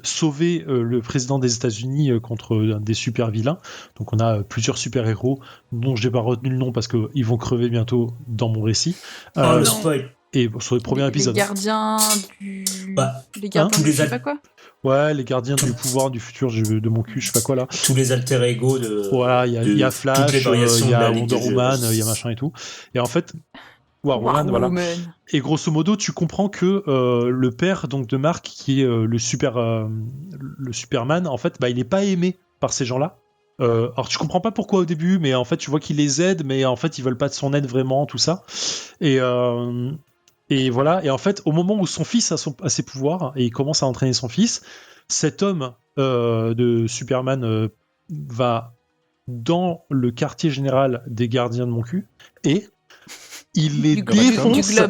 sauver le président des États-Unis contre des super vilains. Donc on a plusieurs super-héros dont j'ai pas retenu le nom parce qu'ils vont crever bientôt dans mon récit. Le spoil. Et sur le premier épisode. Les gardiens du... les gardiens je sais pas quoi. Ouais, les gardiens du pouvoir du futur de mon cul, je sais pas quoi là. Tous les alter ego de. Voilà, il y a Flash, il y a Wonder Woman, il y a machin et tout. Et en fait, Woman, voilà. Et grosso modo, tu comprends que le père donc de Mark, qui est le Superman, en fait, il est pas aimé par ces gens-là. Alors tu comprends pas pourquoi au début, mais en fait tu vois qu'il les aide, mais en fait ils veulent pas de son aide vraiment, tout ça. Et voilà, et en fait, au moment où son fils a ses pouvoirs, et il commence à entraîner son fils, cet homme de Superman va dans le quartier général des gardiens de mon cul, et il les défonce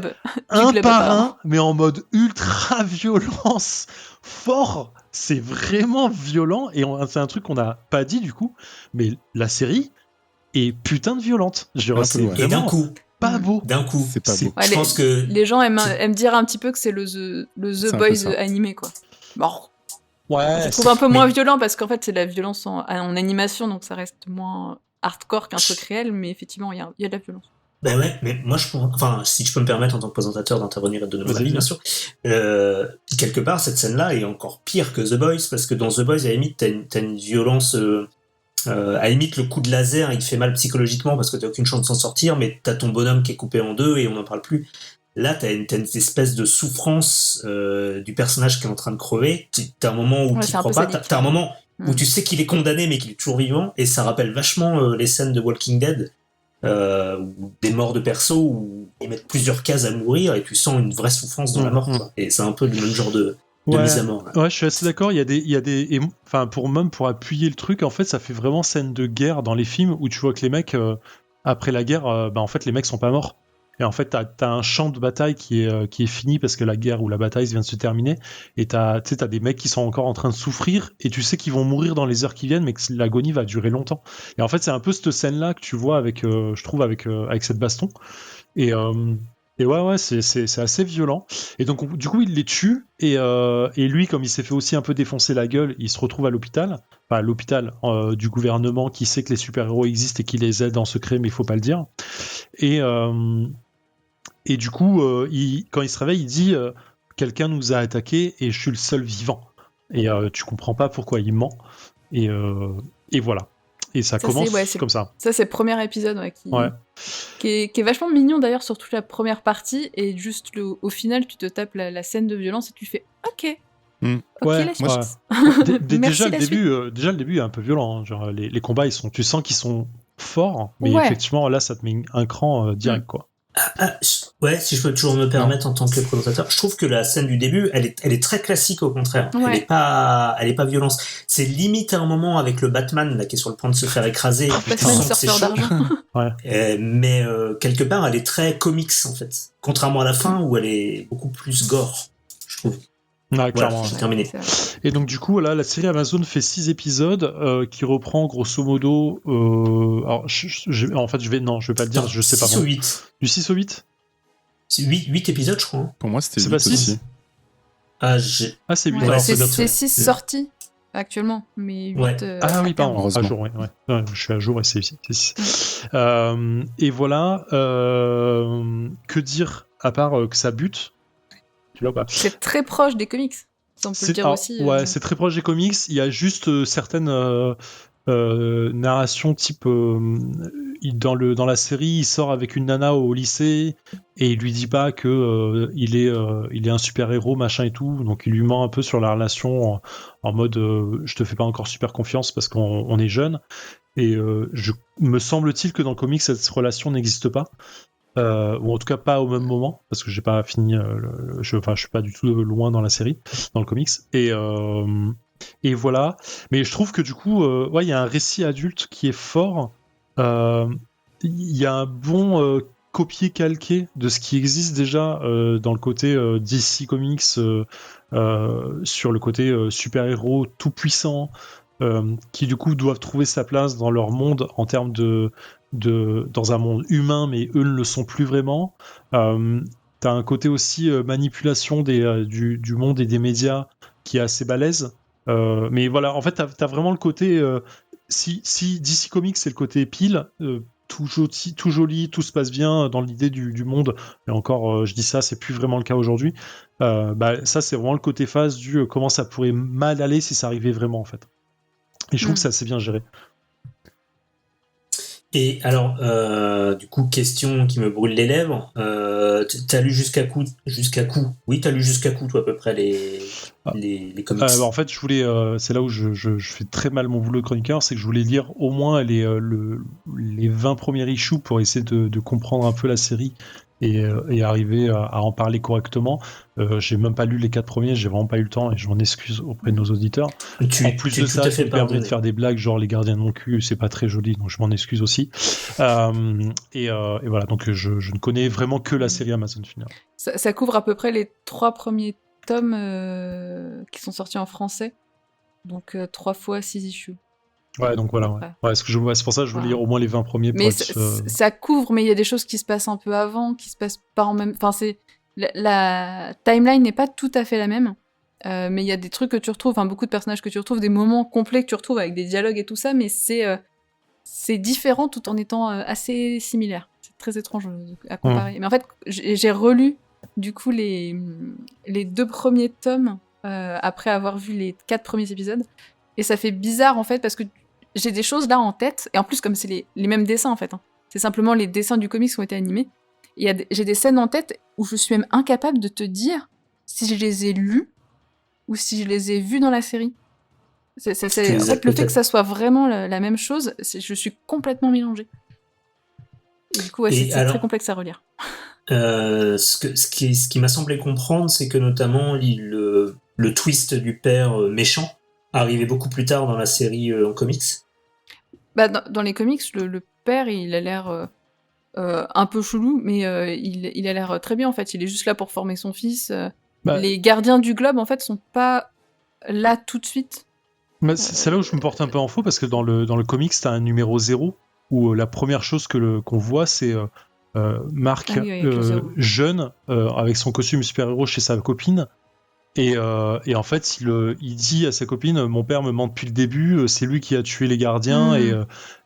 un par un, mais en mode ultra violence, fort. C'est vraiment violent, et c'est un truc qu'on n'a pas dit du coup, mais la série est putain de violente. Et d'un coup. Pas beau. D'un coup, c'est pas beau. Ouais, je pense que les gens aiment dire un petit peu que c'est le The Boys animé, quoi. Bon, ouais, je trouve un peu moins violent parce qu'en fait c'est de la violence en animation, donc ça reste moins hardcore qu'un truc réel, mais effectivement il y a de la violence. Ben ouais, mais moi si je peux me permettre en tant que présentateur d'intervenir et de donner mon avis, bien sûr. Quelque part, cette scène-là est encore pire que The Boys parce que dans The Boys, à la limite, t'as une violence. À la limite, le coup de laser, il fait mal psychologiquement parce que t'as aucune chance de s'en sortir, mais t'as ton bonhomme qui est coupé en deux et on n'en parle plus. Là, t'as une espèce de souffrance du personnage qui est en train de crever. T'as un moment où tu crois pas, t'as un moment où tu sais qu'il est condamné mais qu'il est toujours vivant, et ça rappelle vachement les scènes de Walking Dead, des morts de perso où ils mettent plusieurs cases à mourir et tu sens une vraie souffrance dans la mort, quoi. Et c'est un peu le même genre de mise à mort. Là. Ouais, je suis assez d'accord. Enfin, pour appuyer le truc, en fait, ça fait vraiment scène de guerre dans les films où tu vois que les mecs, après la guerre, en fait, les mecs sont pas morts. Et en fait, t'as un champ de bataille qui est fini parce que la guerre ou la bataille vient de se terminer. Et t'as des mecs qui sont encore en train de souffrir et tu sais qu'ils vont mourir dans les heures qui viennent, mais que l'agonie va durer longtemps. Et en fait, c'est un peu cette scène-là que tu vois avec cette baston. Et ouais, c'est assez violent. Et donc, du coup, il les tue. Et lui, comme il s'est fait aussi un peu défoncer la gueule, il se retrouve à l'hôpital. Enfin, à l'hôpital du gouvernement qui sait que les super-héros existent et qui les aide en secret, mais il faut pas le dire. Et du coup, quand il se réveille, il dit quelqu'un nous a attaqués et je suis le seul vivant. Et tu comprends pas pourquoi il ment. Et voilà. Et ça commence comme ça. Ça, c'est le premier épisode qui est vachement mignon d'ailleurs sur toute la première partie. Et juste au final, tu te tapes la scène de violence et tu fais OK. La suite. Déjà, le début est un peu violent. Hein. Genre, les combats, tu sens qu'ils sont forts, mais effectivement, là, ça te met un cran direct, quoi. Si je peux toujours me permettre en tant que présentateur, je trouve que la scène du début, elle est très classique au contraire. Elle est pas violente. C'est limite à un moment avec le Batman là qui est sur le point de se faire écrouser. Batman surfeur d'argent. Mais quelque part, elle est très comics en fait. Contrairement à la fin où elle est beaucoup plus gore, je trouve. Clairement. J'ai terminé. Et donc du coup, là, la série Amazon fait 6 épisodes qui reprend grosso modo. Alors, je vais pas le dire, je sais pas. 6 ou 8. Du 6 au 8 C'est 8 épisodes, je crois. Hein. Pour moi, c'était 8 pas 6 aussi. C'est 8. C'est 6 sorties actuellement, mais 8. Oui, pardon. À jour, je suis à jour et c'est 6. Et voilà. Que dire à part que ça bute. C'est très proche des comics, ça on peut le dire aussi. C'est très proche des comics. Il y a juste certaines narrations type dans la série, il sort avec une nana au lycée et il lui dit pas que il est un super héros machin et tout. Donc il lui ment un peu sur la relation en mode je te fais pas encore super confiance parce qu'on est jeune. Et me semble-t-il que dans le comics cette relation n'existe pas. Ou en tout cas pas au même moment parce que j'ai pas fini je suis pas du tout loin dans la série, dans le comics et voilà, mais je trouve que du coup il y a un récit adulte qui est fort, il y a un bon copier-calquer de ce qui existe déjà dans le côté DC Comics sur le côté super-héros tout puissant qui du coup doivent trouver sa place dans leur monde en termes dans un monde humain, mais eux ne le sont plus vraiment. T'as un côté aussi manipulation du monde et des médias qui est assez balèze. Mais voilà, en fait, t'as vraiment le côté... si DC Comics, c'est le côté pile, tout joli, tout se passe bien dans l'idée du monde, et encore, je dis ça, c'est plus vraiment le cas aujourd'hui. Ça, c'est vraiment le côté phase du comment ça pourrait mal aller si ça arrivait vraiment, en fait. Et je trouve que c'est assez bien géré. Et alors, du coup, question qui me brûle les lèvres. T'as lu jusqu'à coup Oui, t'as lu jusqu'à coup, toi, à peu près, les comics. En fait, je voulais... c'est là où je fais très mal mon boulot de chroniqueur, c'est que je voulais lire au moins les 20 premiers issues pour essayer de comprendre un peu la série et arriver à en parler correctement. J'ai même pas lu les 4 premiers, j'ai vraiment pas eu le temps et je m'en excuse auprès de nos auditeurs. En plus de ça, ça me permet de faire des blagues genre les gardiens de mon cul, c'est pas très joli, donc je m'en excuse aussi. Et voilà, donc je ne connais vraiment que la série Amazon Final. Ça couvre à peu près les 3 premiers tomes qui sont sortis en français, donc 3 fois 6 issues. Ouais, donc voilà. C'est pour ça que je voulais lire au moins les 20 premiers. Mais ça couvre, mais il y a des choses qui se passent un peu avant, qui se passent pas en même... Enfin, la timeline n'est pas tout à fait la même, mais il y a des trucs que tu retrouves, beaucoup de personnages que tu retrouves, des moments complets que tu retrouves avec des dialogues et tout ça, mais c'est différent tout en étant assez similaire. C'est très étrange à comparer. Mais en fait, j'ai relu, du coup, les 2 premiers tomes après avoir vu les 4 premiers épisodes, et ça fait bizarre, en fait, parce que j'ai des choses là en tête, et en plus, comme c'est les mêmes dessins, en fait, c'est simplement les dessins du comics qui ont été animés, j'ai des scènes en tête où je suis même incapable de te dire si je les ai lues ou si je les ai vues dans la série. En fait, le fait que ça soit vraiment la même chose, je suis complètement mélangée. Et du coup, c'est très complexe à relire. Ce qui m'a semblé comprendre, c'est que notamment le twist du père méchant arrivait beaucoup plus tard dans la série en comics. Dans les comics, le père, il a l'air un peu chelou, mais il a l'air très bien en fait. Il est juste là pour former son fils. Les gardiens du globe en fait sont pas là tout de suite. C'est là où je me porte un peu en faux parce que dans le comics, t'as un numéro 0 où la première chose qu'on voit, c'est Marc jeune avec son costume super-héros chez sa copine. Et en fait, il dit à sa copine, mon père me ment depuis le début, c'est lui qui a tué les gardiens,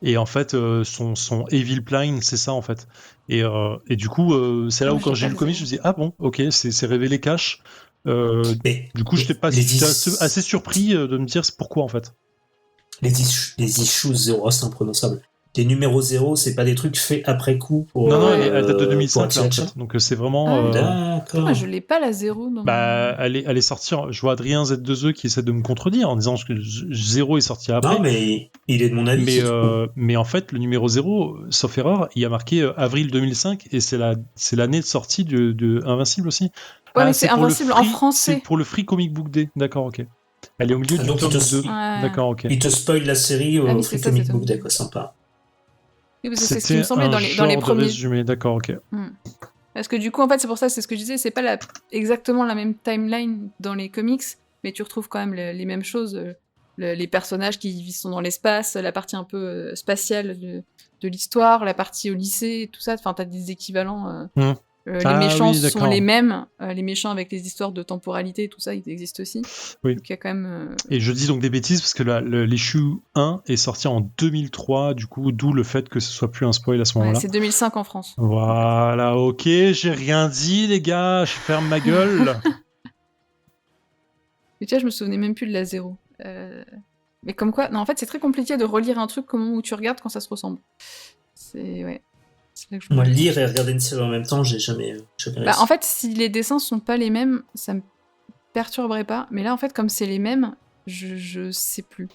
et en fait, son evil plan, c'est ça en fait. Et du coup, c'est là où quand j'ai lu le comic, je me dis ah bon, ok, c'est révélé cash. Du coup, j'étais assez surpris de me dire c'est pourquoi en fait. Les issues 0, c'est imprononçable. Les numéros 0, c'est pas des trucs faits après coup pour. Non, elle date de pour 2005, là, attirer en le chat. fait. Donc c'est vraiment. D'accord. Ah, je l'ai pas la 0 dans Bah, elle est sortie. Je vois Adrien Z2E qui essaie de me contredire en disant que 0 est sorti après. Non, mais il est de mon avis. Mais, c'est tout. mais en fait, le numéro 0, sauf erreur, il y a marqué avril 2005 et c'est l'année de sortie de Invincible aussi. Ouais, mais c'est pour le Invincible en Free- français. C'est pour le Free Comic Book Day. D'accord, ok. Elle est au milieu Ah, du donc, tome il te- 2. Ouais. D'accord, ok. Il te spoil la série Ah au oui, Free c'est ça, Comic c'est Book ça. Day, quoi, sympa. Oui, parce que c'est ce qui C'était me semblait un dans genre les de premiers. résumé. D'accord, ok. Parce que du coup, en fait, c'est pour ça, c'est ce que je disais, c'est pas exactement la même timeline dans les comics, mais tu retrouves quand même les mêmes choses. Les personnages qui sont dans l'espace, la partie un peu spatiale de l'histoire, la partie au lycée, tout ça. Enfin, t'as des équivalents. Les méchants oui, sont d'accord. les mêmes. Les méchants avec les histoires de temporalité, tout ça, ils existent aussi. Oui. Donc il y a quand même. Et je dis donc des bêtises parce que l'issue 1 est sorti en 2003, du coup, d'où le fait que ce soit plus un spoil à ce Ouais, moment-là. c'est 2005 en France. Voilà, ok, j'ai rien dit, les gars, je ferme ma gueule. Mais tu vois, je me souvenais même plus de la 0. Mais comme quoi, non, en fait, c'est très compliqué de relire un truc au moment où tu regardes quand ça se ressemble. Ouais. C'est là que je me Moi, dis. lire et regarder une série en même temps, j'ai jamais réussi. En fait, si les dessins sont pas les mêmes, ça me perturberait pas. Mais là, en fait, comme c'est les mêmes, je sais plus.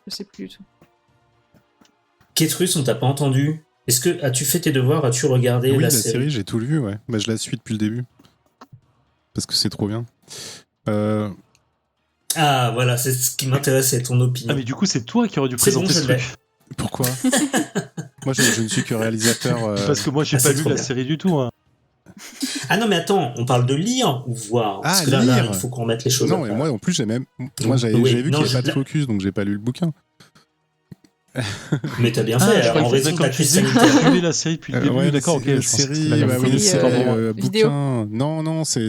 Je sais plus du tout. Ketrus, on t'a pas entendu. As-tu fait tes devoirs? As-tu regardé Oui, la la série? série, j'ai tout lu, ouais. Bah, je la suis depuis le début. Parce que c'est trop bien. Ah, voilà, c'est ce qui m'intéressait, ton opinion. Ah, mais du coup, c'est toi qui aurais dû C'est bon, présenter je ce l'ai. truc. Pourquoi? Moi, je ne suis que réalisateur. Parce que moi, j'ai c'est pas lu trop la bien. série du tout. Hein. Ah non, mais attends, on parle de lire ou voir? Parce Ah, que là, lire. il faut qu'on remette les choses Non, à mais plat. moi, en plus, j'avais Oui, vu qu'il n'y non, avait pas de focus, donc j'ai pas lu le bouquin. Mais t'as bien Ah, fait, je croyais en que raison de d'accord, la tu crise disais que sanitaire. tu suivais la série depuis le début. Ouais, D'accord, ok. la Je pensais que série, c'était la même oui, chose. série, Autant pour moi. vidéo. bouquin. Non, c'est.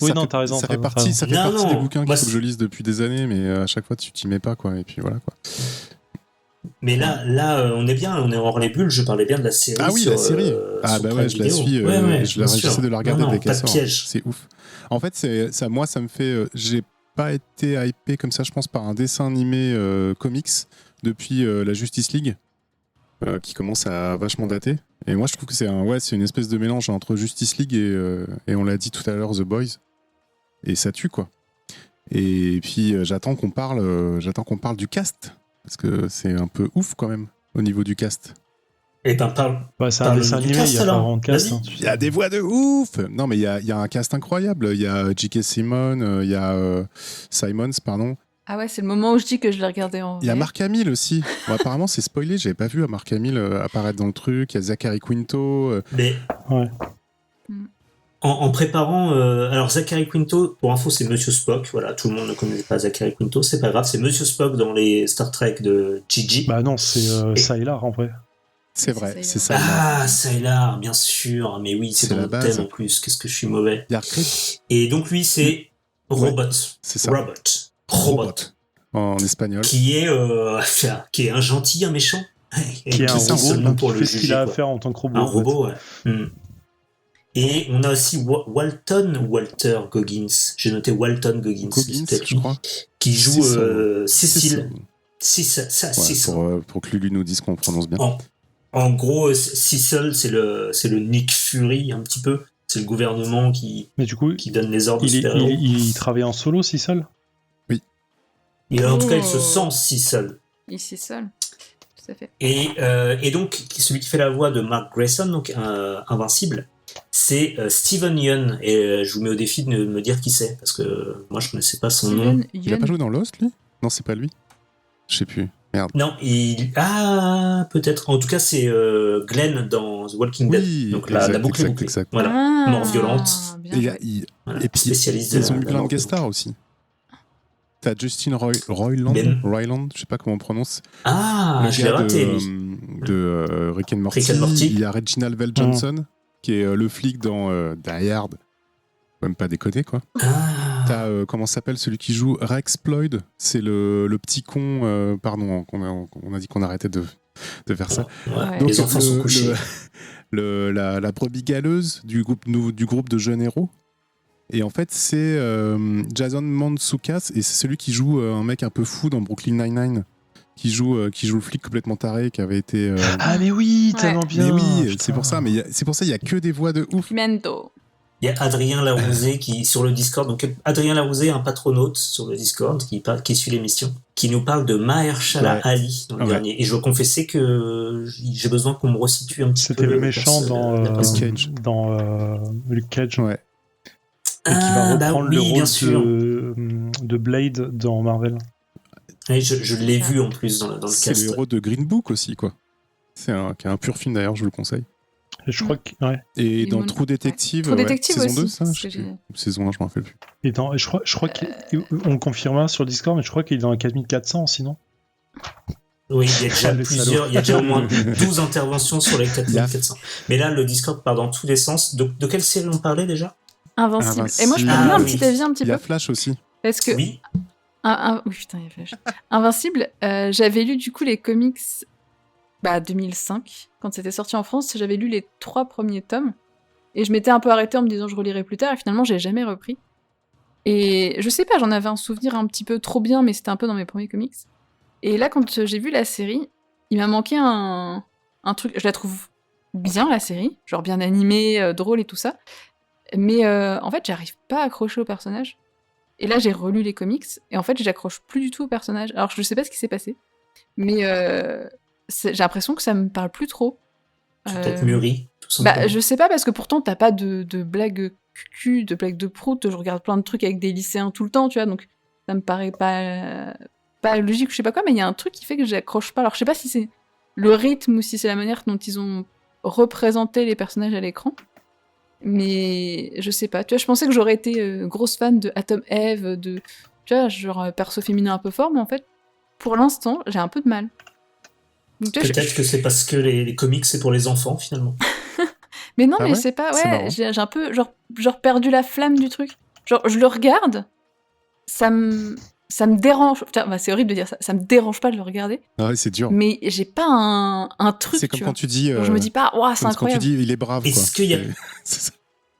Oui, ça non, fait- t'as raison, Ça t'as fait raison. partie, ça fait Non, partie non, des bouquins moi, qu'il faut que je lise depuis des années, mais à chaque fois, tu t'y mets pas, quoi. Et puis voilà, quoi. Mais là, on est bien, on est hors les bulles, je parlais bien de la série. Ah oui, sur, la série. sur bah Prime ouais, je la Video. suis. Ouais, je j'essaie de la regarder non, dès pas qu'elle de sort. piège. C'est ouf. En fait, moi, ça me fait. J'ai pas été hypé comme ça, je pense, par un dessin animé comics depuis la Justice League, qui commence à vachement dater. Et moi, je trouve que c'est une espèce de mélange entre Justice League et on l'a dit tout à l'heure, The Boys. Et ça tue, quoi. Et puis, j'attends qu'on parle du cast. Parce que c'est un peu ouf, quand même, au niveau du cast. Eh ben, parle. Ouais, c'est un Parle dessin du animé, cast, il y a pas alors. vraiment de cast. Vas-y. Hein, Il y a des voix de ouf. Non, mais il y a un cast incroyable. Il y a J.K. Simmons, il y a Simons, pardon. Ah ouais, c'est le moment où je dis que je l'ai regardé en Il y a vrai. Mark Hamill aussi. Bon, apparemment, c'est spoilé. J'avais pas vu Mark Hamill apparaître dans le truc. Il y a Zachary Quinto. Mais Ouais. en préparant. Alors, Zachary Quinto, pour info, c'est Monsieur Spock. Voilà, tout le monde ne connaît pas Zachary Quinto, c'est pas grave, c'est Monsieur Spock dans les Star Trek de Gigi. Bah non, c'est Sylar en vrai. C'est C'est vrai, Sylar. c'est ça. Ah, Sylar, bien sûr. Mais oui, c'est C'est dans la le base. thème en plus. Qu'est-ce que je suis mauvais. Il y a Creed, Et donc, lui, c'est Robot. c'est ça. Robot. En espagnol. Qui est un gentil, un méchant. Qui est un c'est robot seulement pour qui le fait ce qu'il juger, a à quoi. faire en tant que robot. Un en fait. robot, ouais. Et on a aussi Walter Goggins. J'ai noté Walton Goggins. Goggins, c'est peut-être je lui, crois. qui joue Cecil. Cecil. Cecil. Pour que Lulu nous dise qu'on prononce bien. En gros, Cecil, c'est le Nick Fury, un petit peu. C'est le gouvernement qui Mais du coup, donne les ordres aux il super-héros. il travaille en solo, si seul. Et en tout cas, il se Oh. sent Cecil. Ici seul. Tout à fait. Et donc, celui qui fait la voix de Mark Grayson, donc Invincible, c'est Steven Yeun. Et je vous mets au défi de me dire qui c'est, parce que moi, je connaissais pas son nom. Steven Il a pas joué dans Lost, lui? Non, c'est pas lui. Je sais plus. Merde. Non, peut-être. En tout cas, c'est Glenn dans The Walking Dead. Oui, Donc la boucle est bouclée. exact. Voilà. Ah, Mort violente. bien Et, il y a- joué. il- Voilà. et puis, Spécialiste ils de ont la- eu de la plein de mort guest stars aussi. T'as Justin Roiland, Ben. je sais pas comment on prononce. Ah, le je l'ai gars raté, de, lui. de Rick and Morty. Rick and Morty. Il y a Reginald Vel Johnson, qui est le flic dans Die Hard. Faut même pas déconner, quoi. Ah. T'as, comment s'appelle celui qui joue Rex Ployd? C'est le petit con, pardon, on a dit qu'on arrêtait de faire ça. Ouais, Donc, les enfants sont couchés. la brebis galeuse du groupe de jeunes héros. Et en fait, c'est Jason Mantzoukas, et c'est celui qui joue un mec un peu fou dans Brooklyn Nine-Nine, qui joue le flic complètement taré, qui avait été. Ah mais oui, tellement bien. Mais oui, putain. c'est pour ça. Mais c'est pour ça, il y a que des voix de ouf. Pimento. Il y a Adrien Larousé qui sur le Discord. Donc Adrien Larousé, un patronaute sur le Discord qui suit l'émission, qui nous parle de Mahershala Ali dans le dernier. Et je dois confesser que j'ai besoin qu'on me resitue un petit peu. C'était le méchant dans Luke Cage. Ouais. Et qui va reprendre le rôle de Blade dans Marvel. Oui, je l'ai vu en plus dans le cast. C'est le héros de Green Book aussi, quoi. C'est un pur film d'ailleurs, je vous le conseille. Et je crois que Et dans True Detective, True Detective saison aussi, 2, ça, saison 1, je m'en rappelle plus. Et je crois qu'on confirmera sur le Discord, mais je crois qu'il est dans la 4400 sinon. Oui, il y a déjà il y a déjà au moins 12 interventions sur les 4400. Mais là, le Discord part dans tous les sens. De quelle série on parlait déjà? Invincible. Et moi, je peux donner un petit avis un petit peu. Il y a Flash aussi. Parce que... Oui. Oui, putain, il y a Flash. Invincible, j'avais lu du coup les comics 2005, quand c'était sorti en France, j'avais lu les 3 premiers tomes, et je m'étais un peu arrêtée en me disant je relirai plus tard, et finalement j'ai jamais repris. Et je sais pas, j'en avais un souvenir un petit peu trop bien, mais c'était un peu dans mes premiers comics. Et là, quand j'ai vu la série, il m'a manqué un truc, je la trouve bien la série, genre bien animée, drôle et tout ça, mais en fait j'arrive pas à accrocher au personnage. Et là j'ai relu les comics, et en fait j'accroche plus du tout au personnage. Alors je sais pas ce qui s'est passé, mais j'ai l'impression que ça me parle plus trop. Peut-être mûri, tout simplement. Je sais pas, parce que pourtant t'as pas de blagues cucu, de blagues de prout, je regarde plein de trucs avec des lycéens tout le temps, tu vois, donc ça me paraît pas logique, je sais pas quoi, mais il y a un truc qui fait que j'accroche pas. Alors je sais pas si c'est le rythme ou si c'est la manière dont ils ont représenté les personnages à l'écran, mais je sais pas, tu vois, je pensais que j'aurais été grosse fan de Atom Eve, de, tu vois, genre perso féminin un peu fort, mais en fait, pour l'instant, j'ai un peu de mal. Donc, peut-être que c'est parce que les comics c'est pour les enfants finalement. Mais non, mais c'est pas, j'ai un peu genre perdu la flamme du truc. Genre je le regarde, ça me dérange. Putain, c'est horrible de dire ça. Ça me dérange pas de le regarder. Ouais, c'est dur. Mais j'ai pas un truc. C'est comme quand tu dis. Je me dis pas, waouh, c'est incroyable. Quand tu dis il est brave. Est-ce qu'il y a...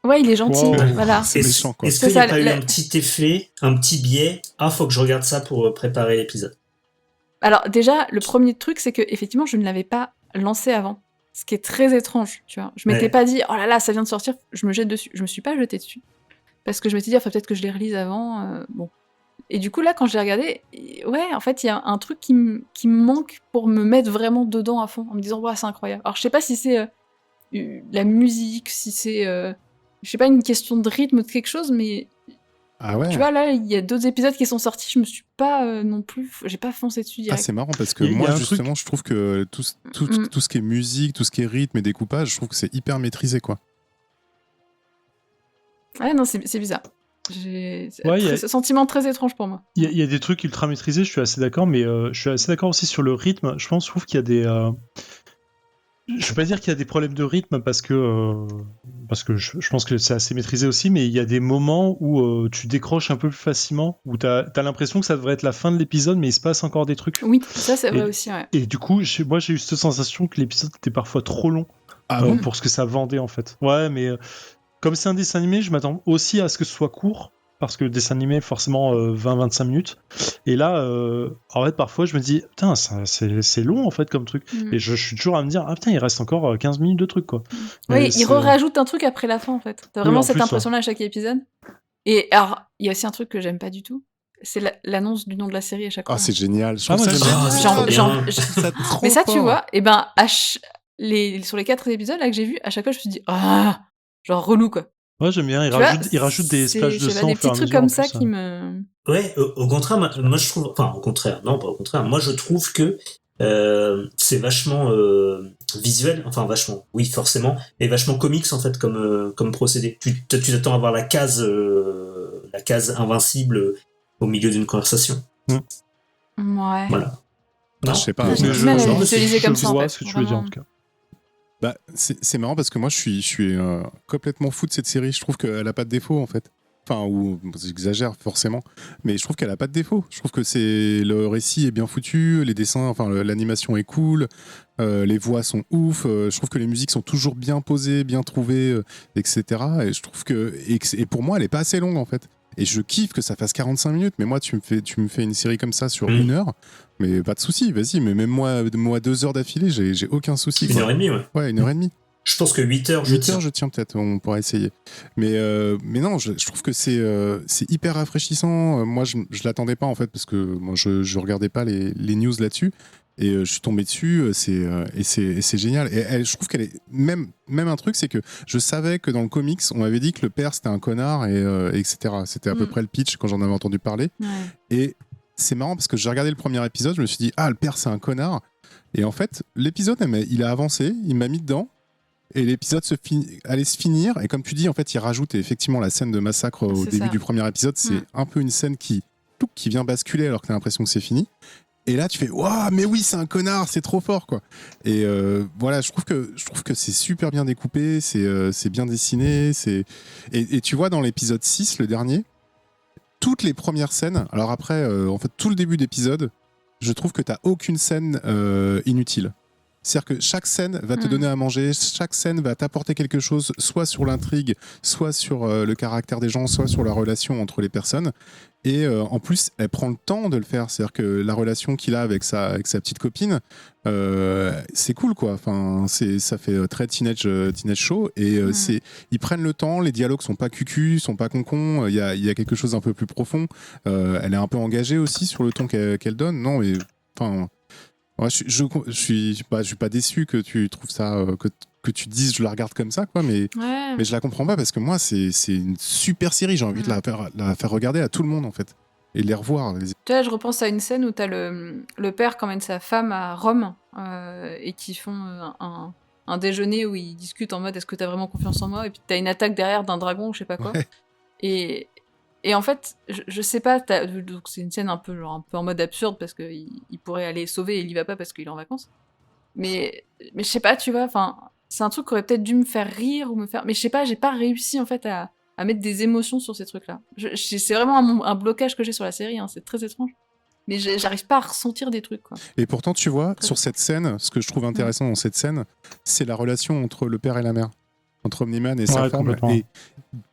Ouais, il est gentil. Wow. Voilà. C'est méchant, quoi. Est-ce qu'il n'y a pas eu un petit effet, un petit biais? Ah, faut que je regarde ça pour préparer l'épisode. Alors déjà, le premier truc, c'est que effectivement, je ne l'avais pas lancé avant. Ce qui est très étrange, tu vois. Je m'étais pas dit, oh là là, ça vient de sortir, je me jette dessus. Je me suis pas jetée dessus. Parce que je m'étais dit, faut peut-être que je les relise avant. Bon. Et du coup, là, quand je l'ai regardé, ouais, en fait, il y a un truc qui me manque pour me mettre vraiment dedans à fond, en me disant, ouais, c'est incroyable. Alors, je sais pas si c'est la musique, si c'est, je sais pas, une question de rythme ou de quelque chose, mais ah ouais. Tu vois, là, il y a d'autres épisodes qui sont sortis, je me suis pas non plus, j'ai pas foncé dessus direct. Ah, c'est marrant parce que moi, justement, je trouve que tout ce qui est musique, tout ce qui est rythme et découpage, je trouve que c'est hyper maîtrisé, quoi. Ouais, non, c'est bizarre. J'ai ce sentiment très étrange pour moi. Il y a des trucs ultra maîtrisés, je suis assez d'accord, mais je suis assez d'accord aussi sur le rythme. Je trouve qu'il y a des... Je vais pas dire qu'il y a des problèmes de rythme parce que je pense que c'est assez maîtrisé aussi, mais il y a des moments où tu décroches un peu plus facilement, où t'as l'impression que ça devrait être la fin de l'épisode, mais il se passe encore des trucs. Oui, ça c'est vrai aussi, ouais. Et du coup, moi j'ai eu cette sensation que l'épisode était parfois trop long pour ce que ça vendait en fait. Ouais, mais comme c'est un dessin animé, je m'attends aussi à ce que ce soit court, parce que le dessin animé, forcément 20-25 minutes. Et là, en fait, parfois, je me dis, putain, c'est long, en fait, comme truc. Et je suis toujours à me dire, ah putain, il reste encore 15 minutes de truc, quoi. Oui, il rajoute un truc après la fin, en fait. T'as vraiment cette impression-là à chaque épisode. Et alors, il y a aussi un truc que j'aime pas du tout, c'est l'annonce du nom de la série à chaque fois. Ah, c'est génial. Je trouve ça mais ça, tu vois, et ben, sur les 4 épisodes là que j'ai vus, à chaque fois, je me suis dit, genre relou, quoi. Ouais, j'aime bien, il rajoute des splashes de sang. Des petits trucs comme ça qui me... Ouais, au contraire, moi je trouve... Enfin, au contraire, non, pas au contraire. Moi je trouve que c'est vachement visuel, enfin vachement, oui forcément, mais vachement comics en fait comme procédé. Tu t'attends à voir la case invincible au milieu d'une conversation. Ouais. Voilà. Non, je sais pas. Je vois ce que tu veux dire en tout cas. Bah, c'est marrant parce que moi je suis complètement fou de cette série. Je trouve qu'elle a pas de défaut en fait. Enfin, j'exagère forcément, mais je trouve qu'elle a pas de défaut. Je trouve que le récit est bien foutu, les dessins, enfin l'animation est cool, les voix sont ouf. Je trouve que les musiques sont toujours bien posées, bien trouvées, etc. Et je trouve et pour moi elle est pas assez longue en fait. Et je kiffe que ça fasse 45 minutes, mais moi tu me fais une série comme ça sur 1 heure. Mais pas de souci, vas-y. Mais même moi 2 heures d'affilée, j'ai aucun souci. 1h30, ouais. Ouais, 1h30. Je pense que 8 heures, 8 heures, je tiens peut-être, on pourra essayer. Mais non, je trouve que c'est hyper rafraîchissant. Moi, je l'attendais pas en fait, parce que moi, je regardais pas les news là-dessus. Et je suis tombé dessus, et c'est génial. Et je trouve qu'elle est. Même un truc, c'est que je savais que dans le comics, on m'avait dit que le père c'était un connard, et etc. C'était à peu près le pitch quand j'en avais entendu parler. Ouais. Et c'est marrant parce que j'ai regardé le premier épisode, je me suis dit, ah, le père c'est un connard. Et en fait, l'épisode, il a avancé, il m'a mis dedans. Et l'épisode allait se finir, et comme tu dis, en fait, il rajoute effectivement la scène de massacre au début du premier épisode. C'est un peu une scène qui vient basculer alors que t'as l'impression que c'est fini. Et là, tu fais waouh, mais oui, c'est un connard, c'est trop fort, quoi. Et voilà, je trouve que c'est super bien découpé, c'est bien dessiné, et tu vois dans l'épisode 6, le dernier, toutes les premières scènes. Alors après, en fait, tout le début d'épisode, je trouve que t'as aucune scène inutile. C'est-à-dire que chaque scène va te donner à manger, chaque scène va t'apporter quelque chose, soit sur l'intrigue, soit sur le caractère des gens, soit sur la relation entre les personnes. Et en plus, elle prend le temps de le faire. C'est-à-dire que la relation qu'il a avec sa petite copine, c'est cool, quoi. Enfin, ça fait très teenage show. Et ils prennent le temps, les dialogues sont pas cucu, sont pas concons. Il y a quelque chose d'un peu plus profond. Elle est un peu engagée aussi sur le ton qu'elle donne. Non, mais enfin... Ouais, je suis pas déçu que tu trouves ça, que tu te dises je la regarde comme ça, quoi, mais je la comprends pas parce que moi c'est une super série, j'ai envie de la faire regarder à tout le monde en fait et de les revoir. Tu vois, je repense à une scène où t'as le père qui emmène sa femme à Rome et qui font un déjeuner où ils discutent en mode est-ce que t'as vraiment confiance en moi, et puis t'as une attaque derrière d'un dragon ou je sais pas quoi. Ouais. Et en fait, je sais pas, donc c'est une scène un peu en mode absurde parce qu'il pourrait aller sauver et il y va pas parce qu'il est en vacances. Mais je sais pas, tu vois, enfin, c'est un truc qui aurait peut-être dû me faire rire ou me faire. Mais je sais pas, j'ai pas réussi en fait à mettre des émotions sur ces trucs-là. C'est vraiment un blocage que j'ai sur la série, hein, c'est très étrange. Mais j'arrive pas à ressentir des trucs, quoi. Et pourtant, tu vois, sur cette scène, ce que je trouve intéressant dans cette scène, c'est la relation entre le père et la mère, entre Omni-Man et sa femme. Et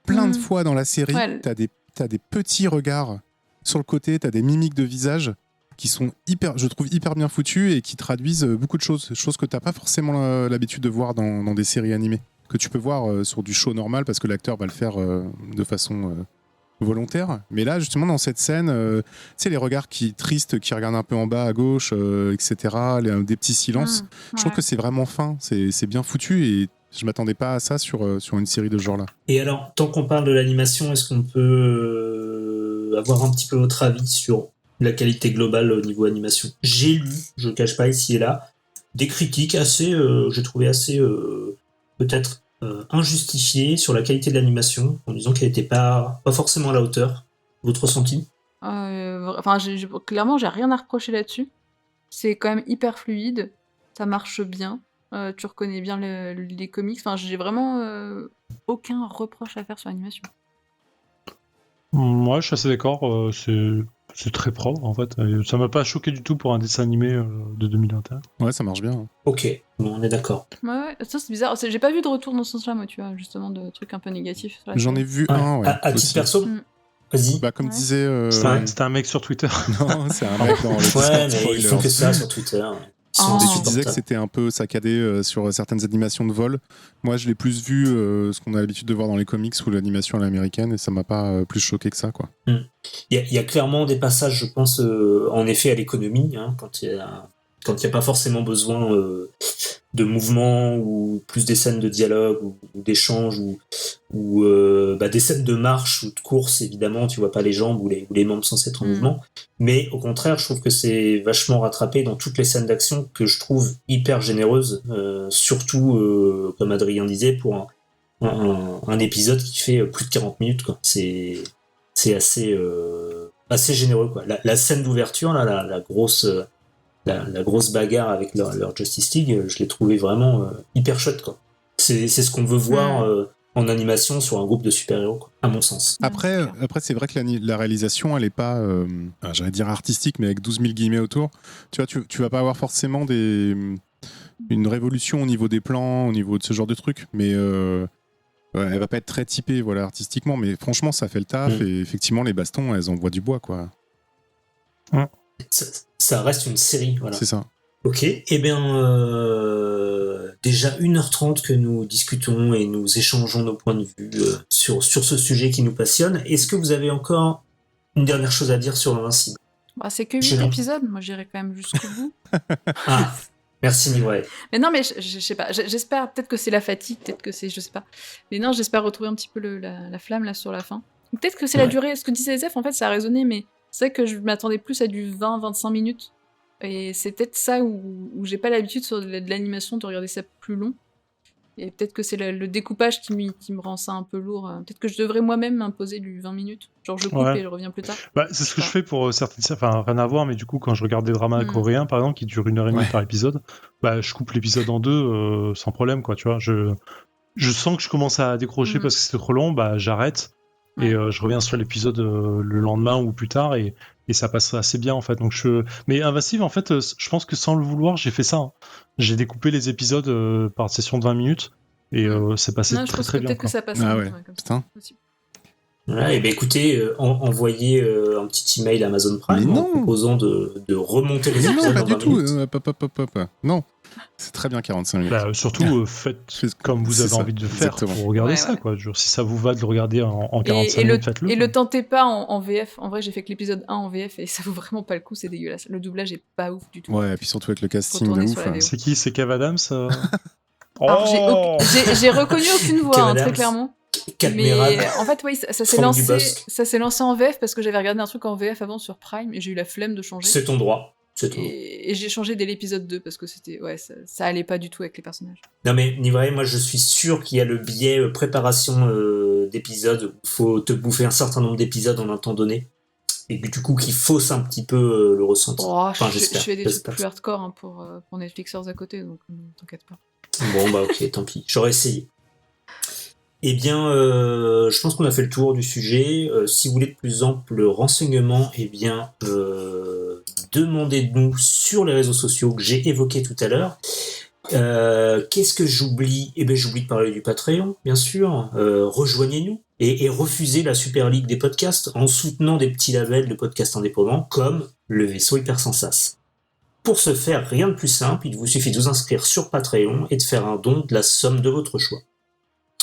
plein de fois dans la série, t'as des petits regards sur le côté, t'as des mimiques de visage qui sont je trouve hyper bien foutus et qui traduisent beaucoup de choses que t'as pas forcément l'habitude de voir dans des séries animées, que tu peux voir sur du show normal parce que l'acteur va le faire de façon volontaire. Mais là, justement, dans cette scène, tu sais, les regards tristes qui regardent un peu en bas à gauche, etc., des petits silences, je trouve que c'est vraiment fin, c'est bien foutu et je m'attendais pas à ça sur une série de ce genre-là. Et alors, tant qu'on parle de l'animation, est-ce qu'on peut avoir un petit peu votre avis sur la qualité globale au niveau animation ? J'ai lu, je ne cache pas ici et là, des critiques assez, j'ai trouvé assez peut-être injustifiées sur la qualité de l'animation, en disant qu'elle n'était pas forcément à la hauteur. Votre ressenti ? Enfin, clairement, j'ai rien à reprocher là-dessus. C'est quand même hyper fluide, ça marche bien. Tu reconnais bien les comics. Enfin, j'ai vraiment aucun reproche à faire sur l'animation. Moi, je suis assez d'accord. C'est très propre, en fait. Ça m'a pas choqué du tout pour un dessin animé de 2021. Ouais, ça marche bien. Hein. Ok, bon, on est d'accord. Ouais, ça c'est bizarre. J'ai pas vu de retour dans ce sens-là, moi, tu vois, justement, de trucs un peu négatifs. J'en ai vu un, ouais. À titre perso Vas-y. Bah, comme disait... C'était un mec sur Twitter. Non, c'est un mec dans le Ouais, mais ils font que ça sur Twitter. Tu disais que c'était un peu saccadé sur certaines animations de vol. Moi, je l'ai plus vu ce qu'on a l'habitude de voir dans les comics ou l'animation à l'américaine, et ça m'a pas plus choqué que ça, quoi. Il y a clairement des passages, je pense, en effet à l'économie, hein, quand il y a pas forcément besoin de mouvement ou plus des scènes de dialogue ou d'échange ou des scènes de marche ou de course, évidemment tu vois pas les jambes ou les membres censés être en mouvement, mais au contraire je trouve que c'est vachement rattrapé dans toutes les scènes d'action que je trouve hyper généreuses, surtout comme Adrien disait pour un épisode qui fait plus de 40 minutes, quoi. C'est assez généreux, quoi. La scène d'ouverture là, la grosse bagarre avec leur Justice League, je l'ai trouvé vraiment hyper chouette, quoi. C'est ce qu'on veut voir en animation sur un groupe de super-héros, quoi, à mon sens. Après c'est vrai que la réalisation, elle est pas, j'allais dire artistique, mais avec 12 000 guillemets autour. Tu vois, tu vas pas avoir forcément une révolution au niveau des plans, au niveau de ce genre de trucs, mais elle va pas être très typée, voilà, artistiquement, mais franchement, ça fait le taf, et effectivement, les bastons, elles envoient du bois, quoi. Ça reste une série, voilà. C'est ça. Ok, eh bien, déjà 1h30 que nous discutons et nous échangeons nos points de vue sur ce sujet qui nous passionne. Est-ce que vous avez encore une dernière chose à dire sur Invincible ? Bah, c'est que 8 Gênant. épisodes, moi j'irai quand même jusqu'au bout. Ah, merci Nivray. Mais non, mais je sais pas, j'espère, peut-être que c'est la fatigue, peut-être que c'est, je sais pas. Mais non, j'espère retrouver un petit peu la flamme là sur la fin. Ou peut-être que c'est la durée, ce que disait SF, en fait ça a résonné, mais c'est vrai que je m'attendais plus à du 20-25 minutes. Et c'est peut-être ça où j'ai pas l'habitude sur de l'animation de regarder ça plus long. Et peut-être que c'est le découpage qui me rend ça un peu lourd. Peut-être que je devrais moi-même m'imposer du 20 minutes. Genre je coupe et je reviens plus tard. Bah, c'est ce que je fais pour certaines séries, enfin rien à voir, mais du coup quand je regarde des dramas coréens par exemple qui durent 1h30 par épisode, bah je coupe l'épisode en deux sans problème quoi, tu vois. Je sens que je commence à décrocher parce que c'était trop long, bah j'arrête et je reviens sur l'épisode le lendemain ou plus tard et ça passe assez bien en fait. Donc mais Invincible en fait, je pense que sans le vouloir j'ai fait ça. Hein. J'ai découpé les épisodes par session de 20 minutes et c'est passé très très bien. Peut-être que ça passe comme ça. Voilà, et bien écoutez, envoyez un petit email à Amazon Prime en proposant de remonter les épisodes. Non, pas dans du 20 tout. minutes. Non, c'est très bien 45 minutes. Bah, surtout, faites comme vous avez envie de faire pour regarder ça. Quoi. Genre, si ça vous va de le regarder en 45 minutes, faites-le. Et le tentez pas en VF. En vrai, j'ai fait que l'épisode 1 en VF et ça vaut vraiment pas le coup, c'est dégueulasse. Le doublage est pas ouf du tout. Ouais, et puis surtout avec le casting de ouf. C'est qui ? C'est Kev Adams Alors, j'ai reconnu aucune voix, très clairement. Mais en fait, oui, ça s'est lancé en VF parce que j'avais regardé un truc en VF avant sur Prime et j'ai eu la flemme de changer. C'est ton droit. Et j'ai changé dès l'épisode 2 parce que c'était ça allait pas du tout avec les personnages. Non mais Nivray, moi je suis sûr qu'il y a le biais préparation d'épisodes. Il faut te bouffer un certain nombre d'épisodes en un temps donné et du coup qui fausse un petit peu le ressenti. Je fais des trucs plus hardcore pour Netflixers à côté, donc t'inquiète pas. Bon bah ok, tant pis, j'aurais essayé. Eh bien, je pense qu'on a fait le tour du sujet. Si vous voulez de plus amples renseignements, eh bien, demandez-nous sur les réseaux sociaux que j'ai évoqués tout à l'heure. Qu'est-ce que j'oublie ? Eh bien, j'oublie de parler du Patreon, bien sûr. Rejoignez-nous et refusez la Super League des podcasts en soutenant des petits labels de podcasts indépendants comme le Vaisseau Hypersensas. Pour ce faire, rien de plus simple, il vous suffit de vous inscrire sur Patreon et de faire un don de la somme de votre choix.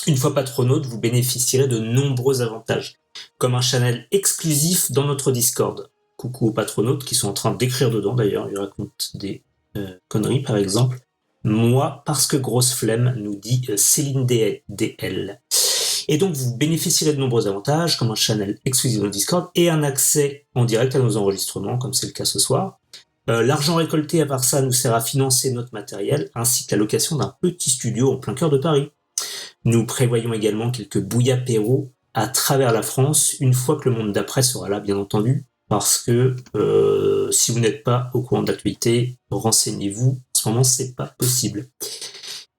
Une fois patronaute, vous bénéficierez de nombreux avantages, comme un channel exclusif dans notre Discord. Coucou aux patronautes qui sont en train d'écrire dedans d'ailleurs, ils racontent des conneries par exemple. Moi, parce que grosse flemme, nous dit Céline DL. Et donc vous bénéficierez de nombreux avantages, comme un channel exclusif dans le Discord et un accès en direct à nos enregistrements, comme c'est le cas ce soir. L'argent récolté à part ça nous sert à financer notre matériel, ainsi que la location d'un petit studio en plein cœur de Paris. Nous prévoyons également quelques bouillapéros à travers la France, une fois que le monde d'après sera là, bien entendu, parce que si vous n'êtes pas au courant de l'actualité, renseignez-vous, en ce moment c'est pas possible.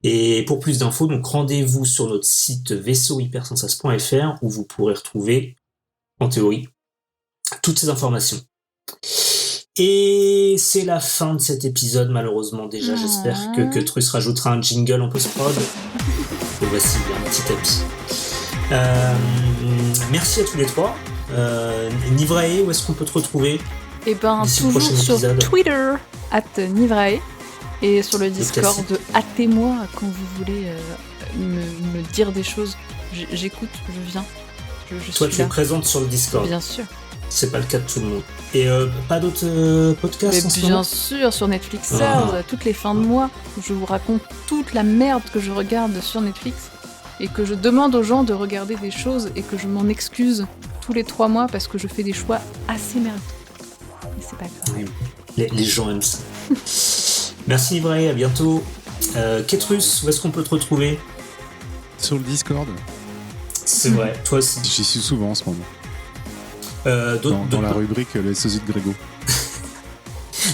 Et pour plus d'infos, donc rendez-vous sur notre site vaisseauhypersensas.fr où vous pourrez retrouver, en théorie, toutes ces informations. Et c'est la fin de cet épisode, malheureusement déjà. J'espère que Truss rajoutera un jingle en post-prod. Et voici un petit tapis. Merci à tous les trois. Nivrae, où est-ce qu'on peut te retrouver ? Eh ben, toujours sur Twitter, @Nivrae, et sur le Discord, hâtez-moi quand vous voulez me dire des choses. J'écoute, je viens. Toi, tu es présente sur le Discord. Bien sûr. C'est pas le cas de tout le monde. Et pas d'autres podcasts en ce moment ? Bien sûr, sur Netflixers, toutes les fins de mois, je vous raconte toute la merde que je regarde sur Netflix et que je demande aux gens de regarder des choses et que je m'en excuse tous les 3 mois parce que je fais des choix assez merdiques. Mais c'est pas grave. Oui, les gens aiment ça. Merci Nivrae, à bientôt. Ketrus, où est-ce qu'on peut te retrouver ? Sur le Discord. C'est vrai, toi aussi. J'y suis souvent en ce moment. Dans la rubrique Les Sosies de Grégo.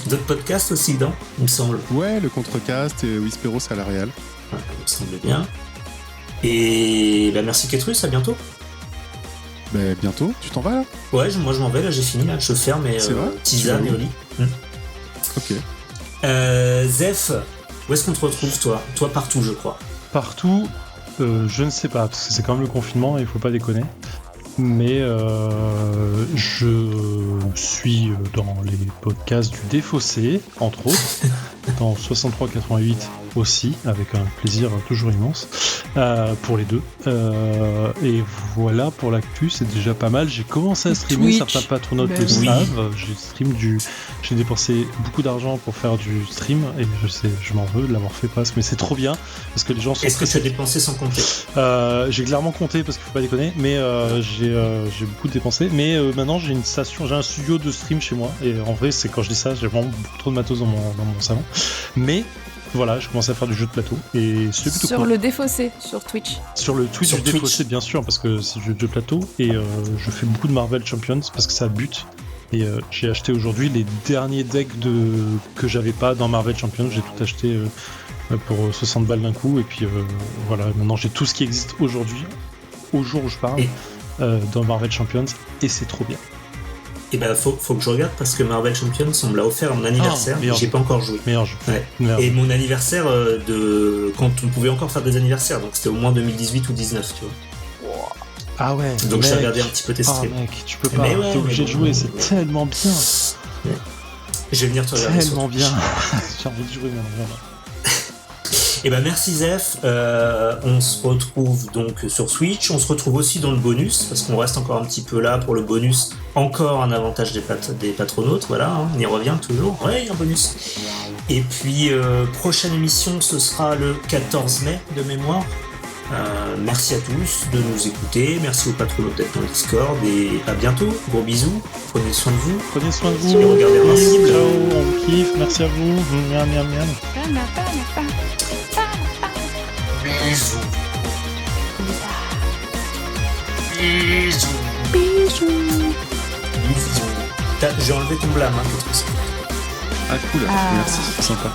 D'autres podcasts aussi, non ? Il me semble. Ouais, le Contrecast et Whisperos à la Réal. Ouais, il me semble bien. Et merci Ketrus, à bientôt. Bientôt, tu t'en vas là ? Ouais, moi je m'en vais, là j'ai fini, là, je ferme et tisane et au lit. Ok. Zef, où est-ce qu'on te retrouve toi ? Toi partout je crois. Partout, je ne sais pas, parce que c'est quand même le confinement et il faut pas déconner. Mais je suis dans les podcasts du Défaussé, entre autres, dans 63-88 aussi, avec un plaisir toujours immense pour les deux. Et voilà, pour l'actu, c'est déjà pas mal. J'ai commencé à streamer, Twitch. certains patronautes Ben le oui. savent. J'ai dépensé beaucoup d'argent pour faire du stream, et je m'en veux de l'avoir fait presque, mais c'est trop bien, parce que les gens sont Est-ce que tu as dépensé sans compter? J'ai clairement compté parce qu'il faut pas déconner, mais j'ai beaucoup dépensé. Mais maintenant j'ai un studio de stream chez moi. Et en vrai, c'est quand je dis ça, j'ai vraiment beaucoup trop de matos dans mon salon. Mais voilà, je commence à faire du jeu de plateau et c'est plutôt Sur cool. le Défaussé, sur Twitch. Sur le Twitch Sur du Twitch. Défaussé, bien sûr, parce que c'est du jeu de plateau et je fais beaucoup de Marvel Champions parce que ça bute. Et j'ai acheté aujourd'hui les derniers decks que j'avais pas dans Marvel Champions. J'ai tout acheté pour 60 balles d'un coup. Et puis voilà, maintenant j'ai tout ce qui existe aujourd'hui, au jour où je parle, Et- dans Marvel Champions. Et c'est trop bien. Et ben faut que je regarde parce que Marvel Champions, on me l'a offert à mon anniversaire, merde. j'ai pas encore joué. Meilleur jeu. Ouais. Meilleur Et jeu. mon anniversaire de quand on pouvait encore faire des anniversaires, donc c'était au moins 2018 ou 19, tu vois. Ah ouais. Donc j'ai mec. regardé un petit peu tes Ah streams. mec, tu peux pas. Mais ouais, T'es obligé mais de bon, jouer. C'est tellement bien. Je vais venir te regarder. Tellement sur bien. Twitch. J'ai envie de jouer maintenant. Voilà. Et ben merci Zef, on se retrouve donc sur Switch, on se retrouve aussi dans le bonus, parce qu'on reste encore un petit peu là pour le bonus, encore un avantage des patronautes, voilà, hein, on y revient toujours, ouais, il y a un bonus. Et puis prochaine émission, ce sera le 14 mai de mémoire. Merci à tous de nous écouter, merci aux patronautes d'être dans le Discord, et à bientôt, gros bisous, prenez soin de vous. Prenez soin de vous. Et regardez Invincible. Ciao, on vous kiffe. Merci à vous. Miam, miam, miam. Bisous. Bisous. J'ai enlevé ton blâme, hein, parce que c'est- Ah cool, merci, c'est sympa.